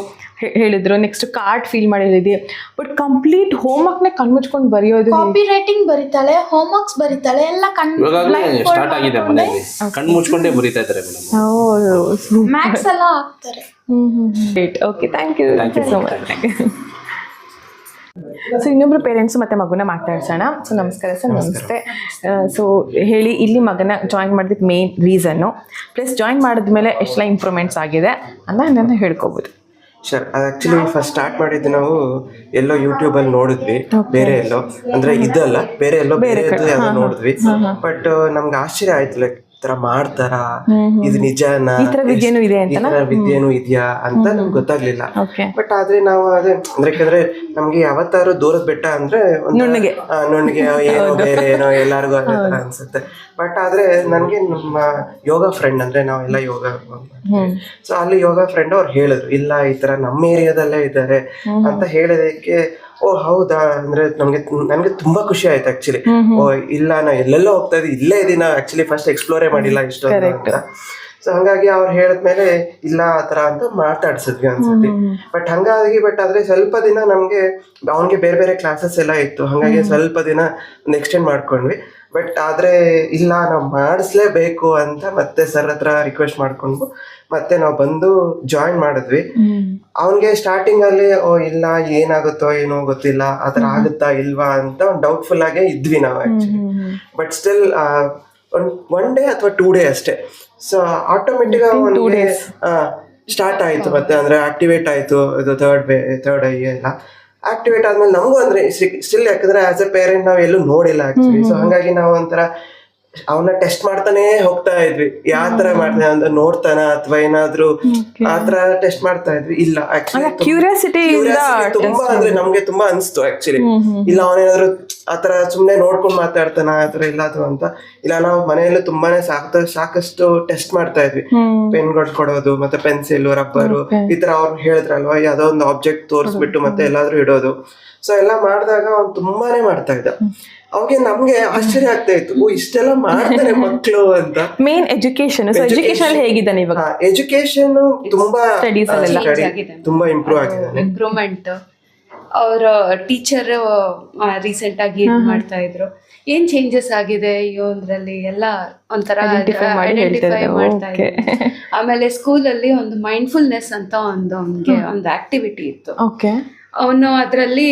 ಹೇಳಿದ್ರು, ನೆಕ್ಸ್ಟ್ ಕಾರ್ಡ್ ಫೀಲ್ ಮಾಡಿ ಹೇಳಿದ್ವಿ. ಬಟ್ ಕಂಪ್ಲೀಟ್ ಹೋಮ್ವರ್ಕ್ನ ಕಣ್ಮುಚ್ಕೊಂಡು ಬರೆಯೋದು. ಕಾಪಿ ರೈಟಿಂಗ್ ಬರೀತಾಳೆ, ಹೋಮ್ವರ್ಕ್ಸ್ ಬರೀತಾಳೆ, ಎಲ್ಲ ಸ್ಟಾರ್ಟ್ ಆಗಿದೆ ಮನೆಯಲ್ಲಿ ಕಣ್ಮುಚ್ಕೊಂಡೇ ಬರೀತಾ ಇದ್ದಾರೆ ಮೇಡಮ್. ಮ್ಯಾಥ್ಸ್ ಎಲ್ಲ ಹಾಕ್ತಾರೆ. Great. Okay, thank you so much. So ಇನ್ನೊಬ್ರು ಪೇರೆಂಟ್ಸ್ ಮತ್ತೆ ಮಗುನ ಮಾತಾಡ್ಸೋಣ. ಸೊ ನಮಸ್ಕಾರ ಸರ್. ನಮಸ್ತೆ. ಸೊ ಹೇಳಿ, ಇಲ್ಲಿ ಮಗನ ಜಾಯಿನ್ ಮಾಡೋದಕ್ಕೆ ಮೇನ್ ರೀಸನ್ನು ಪ್ಲಸ್ ಜಾಯಿನ್ ಮಾಡಿದ್ಮೇಲೆ ಎಷ್ಟೆಲ್ಲ ಇಂಪ್ರೂವ್ಮೆಂಟ್ಸ್ ಆಗಿದೆ ಅಂತ ನಾನು ಹೇಳ್ಕೊಬೋದು. ಶರ್, ಆ್ಯಕ್ಚುಲಿ ಫಸ್ಟ್ ಸ್ಟಾರ್ಟ್ ಮಾಡಿದ್ದು ನಾವು ಎಲ್ಲೋ ಯೂಟ್ಯೂಬಲ್ಲಿ ನೋಡಿದ್ವಿ, ಬೇರೆ ಎಲ್ಲೋ ಅಂದರೆ ಇದಲ್ಲ ಬೇರೆ ಎಲ್ಲೋ ಬೇರೆ ಯಾವುದೋ ನೋಡಿದ್ವಿ. ಬಟ್ ನಮ್ಗೆ ಆಶ್ಚರ್ಯ ಆಯ್ತು, ಲೈಕ್ ತರ ಮಾಡ್ತಾರಾ, ಇದು ನಿಜಾನ, ಈ ತರ ವಿದ್ಯೆನೂ ಇದೆ ಈ ತರ ವಿದ್ಯೆನೂ ಇದೆಯಾ ಅಂತ ನಮ್ಗೆ ಗೊತ್ತಾಗ್ಲಿಲ್ಲ. ಬಟ್ ಆದ್ರೆ ನಾವು ಅದೇ ಅಂದ್ರೆ ಯಾಕಂದ್ರೆ ನಮ್ಗೆ ಯಾವತ್ತಾರು ದೂರದ ಬೆಟ್ಟ ಅಂದ್ರೆ ನುಣ್ಣಗೆ ಏನೋ ಬೇರೆ ಏನೋ ಎಲ್ಲಾರ್ಗು ಅದೇ ತರ ಅನ್ಸುತ್ತೆ. ಬಟ್ ಆದ್ರೆ ನನ್ಗೆ ನಮ್ಮ ಯೋಗ ಫ್ರೆಂಡ್ ಅಂದ್ರೆ ನಾವೆಲ್ಲ ಯೋಗ ಸೊ ಅಲ್ಲಿ ಯೋಗ ಫ್ರೆಂಡ್ ಅವ್ರು ಹೇಳಿದ್ರು ಇಲ್ಲ ಈ ತರ ನಮ್ಮ ಏರಿಯಾದಲ್ಲೇ ಇದ್ದಾರೆ ಅಂತ ಹೇಳಿದಕ್ಕೆ ಓ ಹೌದಾ ಅಂದ್ರೆ ನನ್ಗೆ ತುಂಬಾ ಖುಷಿ ಆಯ್ತು ಆಕ್ಚುಲಿ. ಓ ಇಲ್ಲ ನಾ ಎಲ್ಲೆಲ್ಲೋ ಹೋಗ್ತಾ ಇದ್ದೆ, ಇಲ್ಲೇ ಇದೀನ ಆಕ್ಚುಲಿ ಫಸ್ಟ್ ಎಕ್ಸ್ಪ್ಲೋರೇ ಮಾಡಿಲ್ಲ ಇಷ್ಟೊಂದು ಅಂತ. ಸೊ ಹಂಗಾಗಿ ಅವ್ರು ಹೇಳಿದ್ಮೇಲೆ ಇಲ್ಲ ಆತರ ಅಂತ ಮಾತಾಡ್ಸಿದ್ವಿ ಅನ್ಸತಿ. ಬಟ್ ಆದ್ರೆ ಸ್ವಲ್ಪ ದಿನ ನಮ್ಗೆ ಅವ್ನಿಗೆ ಬೇರೆ ಬೇರೆ ಕ್ಲಾಸಸ್ ಎಲ್ಲ ಇತ್ತು, ಹಂಗಾಗಿ ಸ್ವಲ್ಪ ದಿನ ಎಕ್ಸ್ಟೆಂಡ್ ಮಾಡ್ಕೊಂಡ್ವಿ. ಬಟ್ ಆದ್ರೆ ಇಲ್ಲ ನಾವು ಮಾಡಿಸ್ಲೇಬೇಕು ಅಂತ ಮತ್ತೆ ಸರ್ ಹತ್ರ ರಿಕ್ವೆಸ್ಟ್ ಮಾಡ್ಕೊಂಡು ಮತ್ತೆ ನಾವು ಬಂದು ಜಾಯಿನ್ ಮಾಡಿದ್ವಿ. ಅವನ್ಗೆ ಸ್ಟಾರ್ಟಿಂಗ್ ಅಲ್ಲಿ ಓ ಇಲ್ಲ ಏನಾಗುತ್ತೋ ಏನೋ ಗೊತ್ತಿಲ್ಲ, ಆತರ ಆಗುತ್ತಾ ಇಲ್ವಾ ಅಂತ ಡೌಟ್ಫುಲ್ ಆಗೇ ಇದ್ವಿ ನಾವು actually. But still one day ಅಥವಾ 2 ಡೇ ಅಷ್ಟೇ. ಸೊ ಆಟೋಮೆಟಿಕ್ ಸ್ಟಾರ್ಟ್ ಆಯ್ತು. ಮತ್ತೆ ಅಂದ್ರೆ ಆಕ್ಟಿವೇಟ್ ಆಯ್ತು, ಇದು ಥರ್ಡ್ ಐ ಎಲ್ಲ ಆಕ್ಟಿವೇಟ್ ಆದ್ಮೇಲೆ ನಮಗೂ ಅಂದ್ರೆ ಸ್ಟಿಲ್ ಯಾಕಂದ್ರೆ ಆಸ್ ಎ ಪೇರೆಂಟ್ ನಾವ್ ಎಲ್ಲೂ ನೋಡಿಲ್ಲ ಆಕ್ಚುಲಿ. ಸೊ ಹಂಗಾಗಿ ನಾವು ಒಂಥರ ಅವನ್ನ ಟೆಸ್ಟ್ ಮಾಡ್ತಾನೆ ಹೋಗ್ತಾ ಇದ್ವಿ, ಯಾವ ತರ ಮಾಡ್ತಾನೆ ಅಂತ ನೋಡ್ತಾನ ಅಥವಾ ಏನಾದ್ರು ಆತರ ಟೆಸ್ಟ್ ಮಾಡ್ತಾ ಇದ್ವಿ. ಇಲ್ಲ ಆಕ್ಚುಲಿ ಕ್ಯೂರಿಯಾಸಿಟಿ ತುಂಬಾ ಅಂದ್ರೆ ನಮ್ಗೆ ತುಂಬಾ ಅನ್ಸ್ತು ಆಕ್ಚುಲಿ. ಇಲ್ಲ ಅವನೇನಾದ್ರು ಆತರ ಸುಮ್ನೆ ನೋಡ್ಕೊಂಡ್ ಮಾತಾಡ್ತಾನ ಆತರ ಇಲ್ಲಾದ್ರು ಅಂತ. ಇಲ್ಲ ನಾವು ಮನೆಯಲ್ಲೂ ತುಂಬಾನೇ ಸಾಕಷ್ಟು ಟೆಸ್ಟ್ ಮಾಡ್ತಾ ಇದ್ವಿ. ಪೆನ್ಗಳು ಕೊಡೋದು, ಮತ್ತೆ ಪೆನ್ಸಿಲ್, ರಬ್ಬರು, ಈ ತರ ಅವ್ರು ಹೇಳಿದ್ರಲ್ವಾ ಯಾವ್ದೋ ಒಂದು ಆಬ್ಜೆಕ್ಟ್ ತೋರಿಸ್ಬಿಟ್ಟು ಮತ್ತೆ ಎಲ್ಲಾದ್ರೂ ಇಡೋದು. ಸೊ ಎಲ್ಲ ಮಾಡಿದಾಗ ಅವ್ನು ತುಂಬಾನೇ ಮಾಡ್ತಾ ಇದ್ದ. ಅವಾಗ ನಮ್ಗೆ ಆಶ್ಚರ್ಯ ಆಗ್ತಾ ಇತ್ತು, ಇಷ್ಟೆಲ್ಲ ಮಾಡ್ತಾರೆ ಮಕ್ಕಳು ಅಂತ. ಮೇನ್ ಎಜುಕೇಶನ್ ಹೇಗಿದ್ದಾನೆ ಇವಾಗ? ಎಜುಕೇಶನ್ ತುಂಬಾ ತುಂಬಾ ಇಂಪ್ರೂವ್ ಆಗಿದೆ. ಇಂಪ್ರೂವ್ಮೆಂಟ್. ಅವ್ರ ಟೀಚರ್ ರೀಸೆಂಟ್ ಆಗಿ ಇದ್ ಮಾಡ್ತಾ ಇದ್ರು, ಏನ್ ಚೇಂಜಸ್ ಆಗಿದೆ ಅದ್ರಲ್ಲಿ ಎಲ್ಲ ಒಂಥರ ಐಡೆಂಟಿಫೈ ಮಾಡ್ತಾ ಇದ್ರು. ಆಮೇಲೆ ಸ್ಕೂಲಲ್ಲಿ ಒಂದು ಮೈಂಡ್ಫುಲ್ನೆಸ್ ಅಂತ ಅವ್ನಿಗೆ ಒಂದು ಆಕ್ಟಿವಿಟಿ ಇತ್ತು. ಅವನು ಅದರಲ್ಲಿ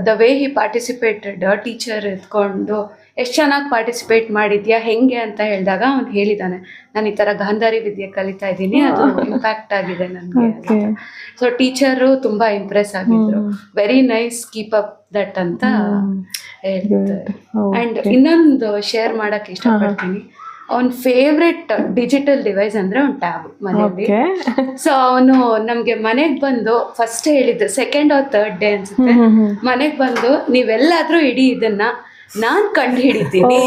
the way he participated, teacher ಎತ್ಕೊಂಡು ಎಷ್ಟು ಚೆನ್ನಾಗಿ ಪಾರ್ಟಿಸಿಪೇಟ್ ಮಾಡಿದ್ಯಾ ಹೆಂಗೆ ಅಂತ ಹೇಳಿದಾಗ ಅವ್ನು ಹೇಳಿದಾನೆ, ನಾನು ಈ ಥರ ಗಾಂಧಾರಿ ವಿದ್ಯೆ ಕಲಿತಾ ಇದ್ದೀನಿ, ಅದು ಇಂಪ್ಯಾಕ್ಟ್ ಆಗಿದೆ ನನಗೆ. ಸೊ ಟೀಚರು ತುಂಬಾ ಇಂಪ್ರೆಸ್ ಆಗಿದ್ರು. Very nice, keep up that ಅಂತ ಹೇಳ್ತಾರೆ. ಅಂಡ್ ಇನ್ನೊಂದು ಶೇರ್ ಮಾಡಕ್ ಇಷ್ಟಪಡ್ತೀನಿ, ಅವನ್ ಫೇವ್ರೆಟ್ ಡಿಜಿಟಲ್ ಡಿವೈಸ್ ಅಂದ್ರೆ ಅವ್ನ್ ಟ್ಯಾಬ್ ಮನೆಯಲ್ಲಿ. ಸೊ ಅವನು ನಮ್ಗೆ ಮನೆಗ್ ಬಂದು ಫಸ್ಟ್ ಹೇಳಿದ್ದು, ಸೆಕೆಂಡ್ ಆರ್ ಥರ್ಡ್ ಡೇ ಅನ್ಸುತ್ತೆ, ಮನೆಗ್ ಬಂದು ನೀವೆಲ್ಲಾದ್ರೂ ಇಡೀ ಇದನ್ನ ನಾನ್ ಕಂಡು ಹಿಡಿತೀನಿ,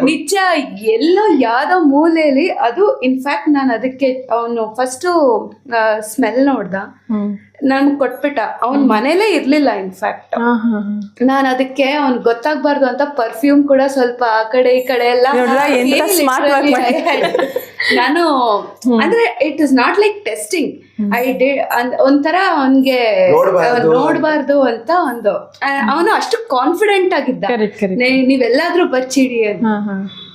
ನಿಜ ಎಲ್ಲೋ ಯಾವ್ದೋ ಮೂಲೆಯಲ್ಲಿ ಅದು. ಇನ್ಫ್ಯಾಕ್ಟ್ ನಾನು ಅದಕ್ಕೆ ಅವನು ಫಸ್ಟು ಸ್ಮೆಲ್ ನೋಡ್ದ, ನನ್ ಕೊಟ್ಬಿಟ್ಟ. ಅವನ್ ಮನೇಲೇ ಇರ್ಲಿಲ್ಲ. ಇನ್ಫ್ಯಾಕ್ಟ್ ನಾನು ಅದಕ್ಕೆ ಅವ್ನ್ ಗೊತ್ತಾಗ್ಬಾರ್ದು ಅಂತ ಪರ್ಫ್ಯೂಮ್ ಕೂಡ ಸ್ವಲ್ಪ ಆ ಕಡೆ ಈ ಕಡೆ ಎಲ್ಲ ನಾನು ಅಂದ್ರೆ it is not like testing, I did ಒಂಥರ ಅವನ್ಗೆ ನೋಡ್ಬಾರ್ದು ಅಂತ ಒಂದು. ಅವನು ಅಷ್ಟು ಕಾನ್ಫಿಡೆಂಟ್ ಆಗಿದ್ದ, ನೀವೆಲ್ಲಾದ್ರೂ ಬಚ್ಚಿಡಿ ಅಂತ.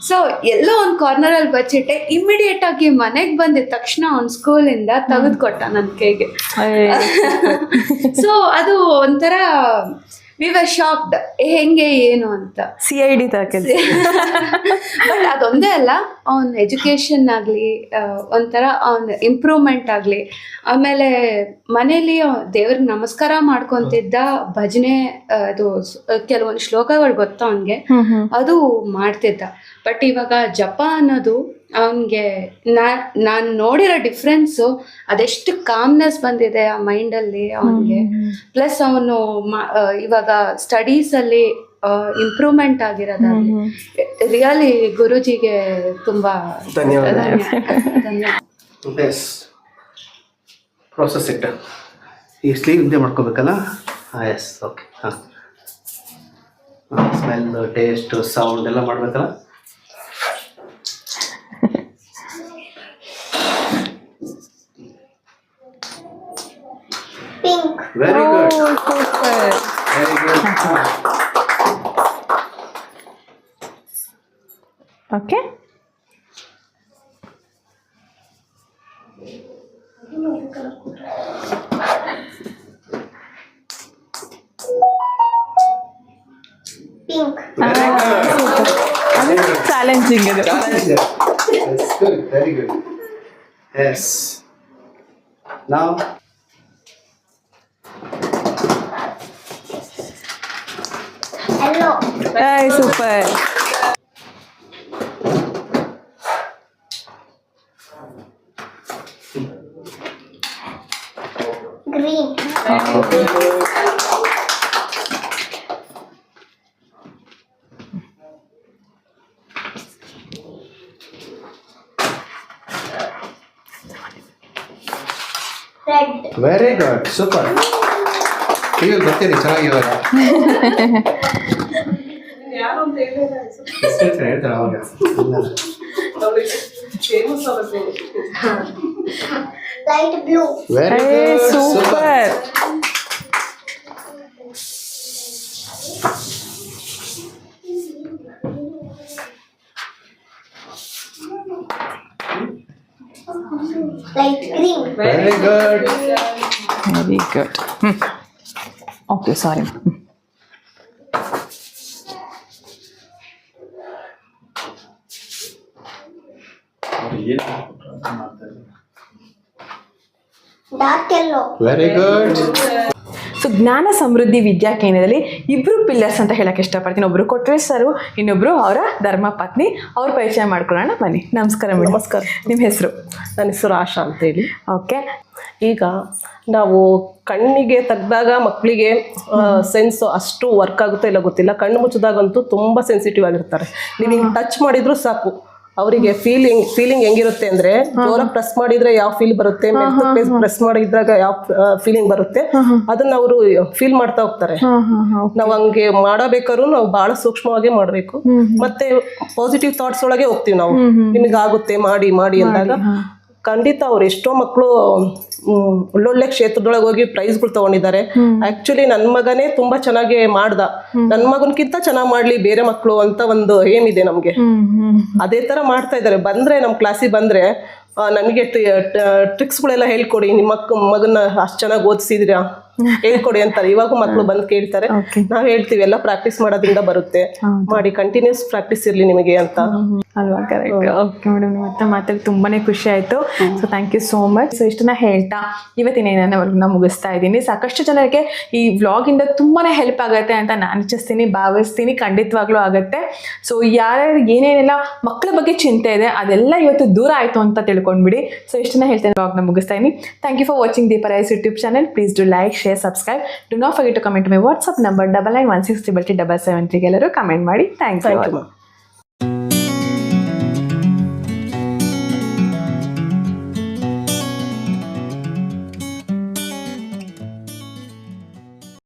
ಸೊ ಎಲ್ಲೋ ಒಂದ್ ಕಾರ್ನರ್ ಅಲ್ಲಿ ಬಚ್ಚಿಟ್ಟೆ. ಇಮಿಡಿಯೇಟ್ ಆಗಿ ಮನೆಗ್ ಬಂದಿದ ತಕ್ಷಣ ಅವ್ನ್ ಸ್ಕೂಲಿಂದ ತೆಗೆದುಕೊಟ್ಟ ನನ್ ಕೈಗೆ. ಸೊ ಅದು ಒಂಥರ ವಿ ವರ್ ಶಾಕ್ಡ್, ಹೆಂಗೆ ಏನು ಅಂತ. CID ಬಟ್ ಅದೊಂದೇ ಅಲ್ಲ, ಅವನ್ ಎಜುಕೇಶನ್ ಆಗ್ಲಿ, ಒಂಥರ ಅವನ್ ಇಂಪ್ರೂವ್ಮೆಂಟ್ ಆಗ್ಲಿ. ಆಮೇಲೆ ಮನೇಲಿ ದೇವ್ರಿಗೆ ನಮಸ್ಕಾರ ಮಾಡ್ಕೊಂತಿದ್ದ, ಭಜನೆ, ಅದು ಕೆಲವೊಂದು ಶ್ಲೋಕಗಳು ಗೊತ್ತ ಅವನ್ಗೆ, ಅದು ಮಾಡ್ತಿದ್ದ. ಬಟ್ ಇವಾಗ ಜಪ ಅನ್ನೋದು ಅವನ್ಗೆ ನಾನು ನೋಡಿರೋ ಡಿಫ್ರೆನ್ಸು, ಅದೆಷ್ಟು ಕಾಮ್ನೆಸ್ ಬಂದಿದೆ ಆ ಮೈಂಡಲ್ಲಿ ಅವನಿಗೆ. ಪ್ಲಸ್ ಅವನು ಇವಾಗ ಸ್ಟಡೀಸಲ್ಲಿ ಇಂಪ್ರೂವ್ಮೆಂಟ್ ಆಗಿರೋದಾಗಲಿ, ರಿಯಲಿ ಗುರುಜಿಗೆ ತುಂಬಾ ಧನ್ಯವಾದ. ಪ್ರೋಸೆಸ್ ಇಟ್ಟು ಈ ಸ್ಲೀವ್ ಹಿಂದೆ ಮಾಡ್ಕೋಬೇಕಲ್ಲ. Yes, okay. ಹಾಂ, ಸ್ಮೆಲ್, ಟೇಸ್ಟ್, ಸೌಂಡ್ ಎಲ್ಲ ಮಾಡ್ಬೇಕಲ್ಲ. Very good, very good. Okay, challenging ಇದೆ. Very good. ಎಸ್, ನಾವು Hello. Super. Very good, super. ಈಗ ಬರ್ತೀರಿ ಚೆನ್ನಾಗಿ ಇವಾಗ ಹೇಳ್ತಾರೆ ಅವಾಗ. Very good, super. Very good. Very good. Okay, sorry. Very good. So ಜ್ಞಾನ ಸಮೃದ್ಧಿ ವಿದ್ಯಾ ಕೇಂದ್ರದಲ್ಲಿ ಇಬ್ರು ಪಿಲ್ಲರ್ಸ್ ಅಂತ ಹೇಳಕ್ಕೆ ಇಷ್ಟಪಡ್ತೀನಿ. ಒಬ್ರು ಕೊಟ್ರೇಶ್ ಸರು, ಇನ್ನೊಬ್ರು ಅವರ ಧರ್ಮ ಪತ್ನಿ. ಅವ್ರ ಪರಿಚಯ ಮಾಡ್ಕೊಳ್ಳೋಣ ಬನ್ನಿ. ನಮಸ್ಕಾರ ಮೇಡಮ್. ನಮಸ್ಕಾರ. ನಿಮ್ಮ ಹೆಸರು? ನನ್ನ ಹೆಸರು ಆಶಾ ಅಂತೇಳಿ. ಓಕೆ. ಈಗ ನಾವು ಕಣ್ಣಿಗೆ ತೆಗ್ದಾಗ ಮಕ್ಕಳಿಗೆ ಸೆನ್ಸ್ ಅಷ್ಟು ವರ್ಕ್ ಆಗುತ್ತೋ ಇಲ್ಲ ಗೊತ್ತಿಲ್ಲ. ಕಣ್ಣು ಮುಚ್ಚಿದಾಗಂತೂ ತುಂಬ ಸೆನ್ಸಿಟಿವ್ ಆಗಿರ್ತಾರೆ. ನೀವು ಹಿಂಗೆ ಟಚ್ ಮಾಡಿದ್ರು ಸಾಕು ಅವರಿಗೆ ಫೀಲಿಂಗ್ ಹೆಂಗಿರುತ್ತೆ ಅಂದ್ರೆ, ಜೋರಾಗಿ ಪ್ರೆಸ್ ಮಾಡಿದ್ರೆ ಯಾವ ಫೀಲ್ ಬರುತ್ತೆ, ಪ್ರೆಸ್ ಮಾಡಿದ್ರಾಗ ಯಾವ ಫೀಲಿಂಗ್ ಬರುತ್ತೆ, ಅದನ್ನ ಅವರು ಫೀಲ್ ಮಾಡ್ತಾ ಹೋಗ್ತಾರೆ. ನಾವು ಹಂಗೆ ಮಾಡಬೇಕಾದ್ರೂ ನಾವು ಬಹಳ ಸೂಕ್ಷ್ಮವಾಗಿ ಮಾಡಬೇಕು. ಮತ್ತೆ ಪಾಸಿಟಿವ್ ಥಾಟ್ಸ್ ಒಳಗೆ ಹೋಗ್ತೀವಿ ನಾವು. ನಿಮಗೆ ಆಗುತ್ತೆ ಮಾಡಿ ಮಾಡಿ ಅಂದಾಗ ಖಂಡಿತ ಅವ್ರು ಎಷ್ಟೋ ಮಕ್ಕಳು ಒಳ್ಳೊಳ್ಳೆ ಕ್ಷೇತ್ರದೊಳಗೆ ಹೋಗಿ ಪ್ರೈಸ್ಗಳು ತಗೊಂಡಿದ್ದಾರೆ. ಆಕ್ಚುಲಿ ನನ್ನ ಮಗನೇ ತುಂಬಾ ಚೆನ್ನಾಗಿ ಮಾಡ್ದ, ನನ್ನ ಮಗನ್ಕಿಂತ ಚೆನ್ನಾಗಿ ಮಾಡ್ಲಿ ಬೇರೆ ಮಕ್ಕಳು ಅಂತ ಒಂದು ಏಮ್ ಇದೆ ನಮ್ಗೆ. ಅದೇ ತರ ಮಾಡ್ತಾ ಇದ್ದಾರೆ. ಬಂದ್ರೆ ನಮ್ ಕ್ಲಾಸಿಗೆ ಬಂದ್ರೆ ನನಗೆ ಟ್ರಿಕ್ಸ್ಗಳೆಲ್ಲ ಹೇಳ್ಕೊಡಿ, ನಿಮ್ಮ ಮಗನ್ನ ಅಷ್ಟು ಚೆನ್ನಾಗಿ ಓದಿಸಿದ್ರಾ ಹೇಳ್ಕೊಡಿ ಅಂತಾರೆ. ಇವಾಗೂ ಮಕ್ಕಳು ಬಂದು ಕೇಳ್ತಾರೆ. ನಾವ್ ಹೇಳ್ತೀವಿ ಎಲ್ಲ ಪ್ರಾಕ್ಟೀಸ್ ಮಾಡೋದ್ರಿಂದ ಬರುತ್ತೆ, ಮಾಡಿ ಕಂಟಿನ್ಯೂಸ್ ಪ್ರಾಕ್ಟೀಸ್ ಇರ್ಲಿ ನಿಮಗೆ ಅಂತ ಅಲ್ವಾ? ಕರೆಕ್ಟ್. ಓಕೆ ಮೇಡಮ್, ಮತ್ತೆ ಮಾತಾಡಿ ತುಂಬಾನೇ ಖುಷಿ ಆಯ್ತು. So thank you so much. So ಇಷ್ಟನ್ನ ಹೇಳ್ತಾ ಇವತ್ತಿನ ಏನನ್ನ ಮುಗಿಸ್ತಾ ಇದ್ದೀನಿ. ಸಾಕಷ್ಟು ಜನರಿಗೆ ಈ ವ್ಲಾಗ್ ಇಂದ ತುಂಬಾನೇ ಹೆಲ್ಪ್ ಆಗುತ್ತೆ ಅಂತ ನಾನು ಇಚ್ಛಿಸ್ತೀನಿ, ಭಾವಿಸ್ತೀನಿ. ಖಂಡಿತವಾಗ್ಲೂ ಆಗುತ್ತೆ. ಸೊ ಯಾರ್ಯಾರು ಏನೇನೆಲ್ಲ ಮಕ್ಕಳ ಬಗ್ಗೆ ಚಿಂತೆ ಇದೆ ಅದೆಲ್ಲ ಇವತ್ತು ದೂರ ಆಯ್ತು ಅಂತ ತಿಳ್ಕೊಂಡ್ಬಿಡಿ. ಸೊ ಇಷ್ಟನ್ನ ಹೇಳ್ತೇನೆ, ವ್ಲಾಗ್ನ ಮುಗಿಸ್ತಾ ಇದೀನಿ. ಥ್ಯಾಂಕ್ ಯು ಫಾರ್ ವಾಚಿಂಗ್ ದೀಪರ್ ಐಸ್ YouTube channel. Please do like, share, subscribe. Do not forget to comment to my WhatsApp number 9916337773. ಎಲ್ಲರೂ ಕಮೆಂಟ್ ಮಾಡಿ. Thank you.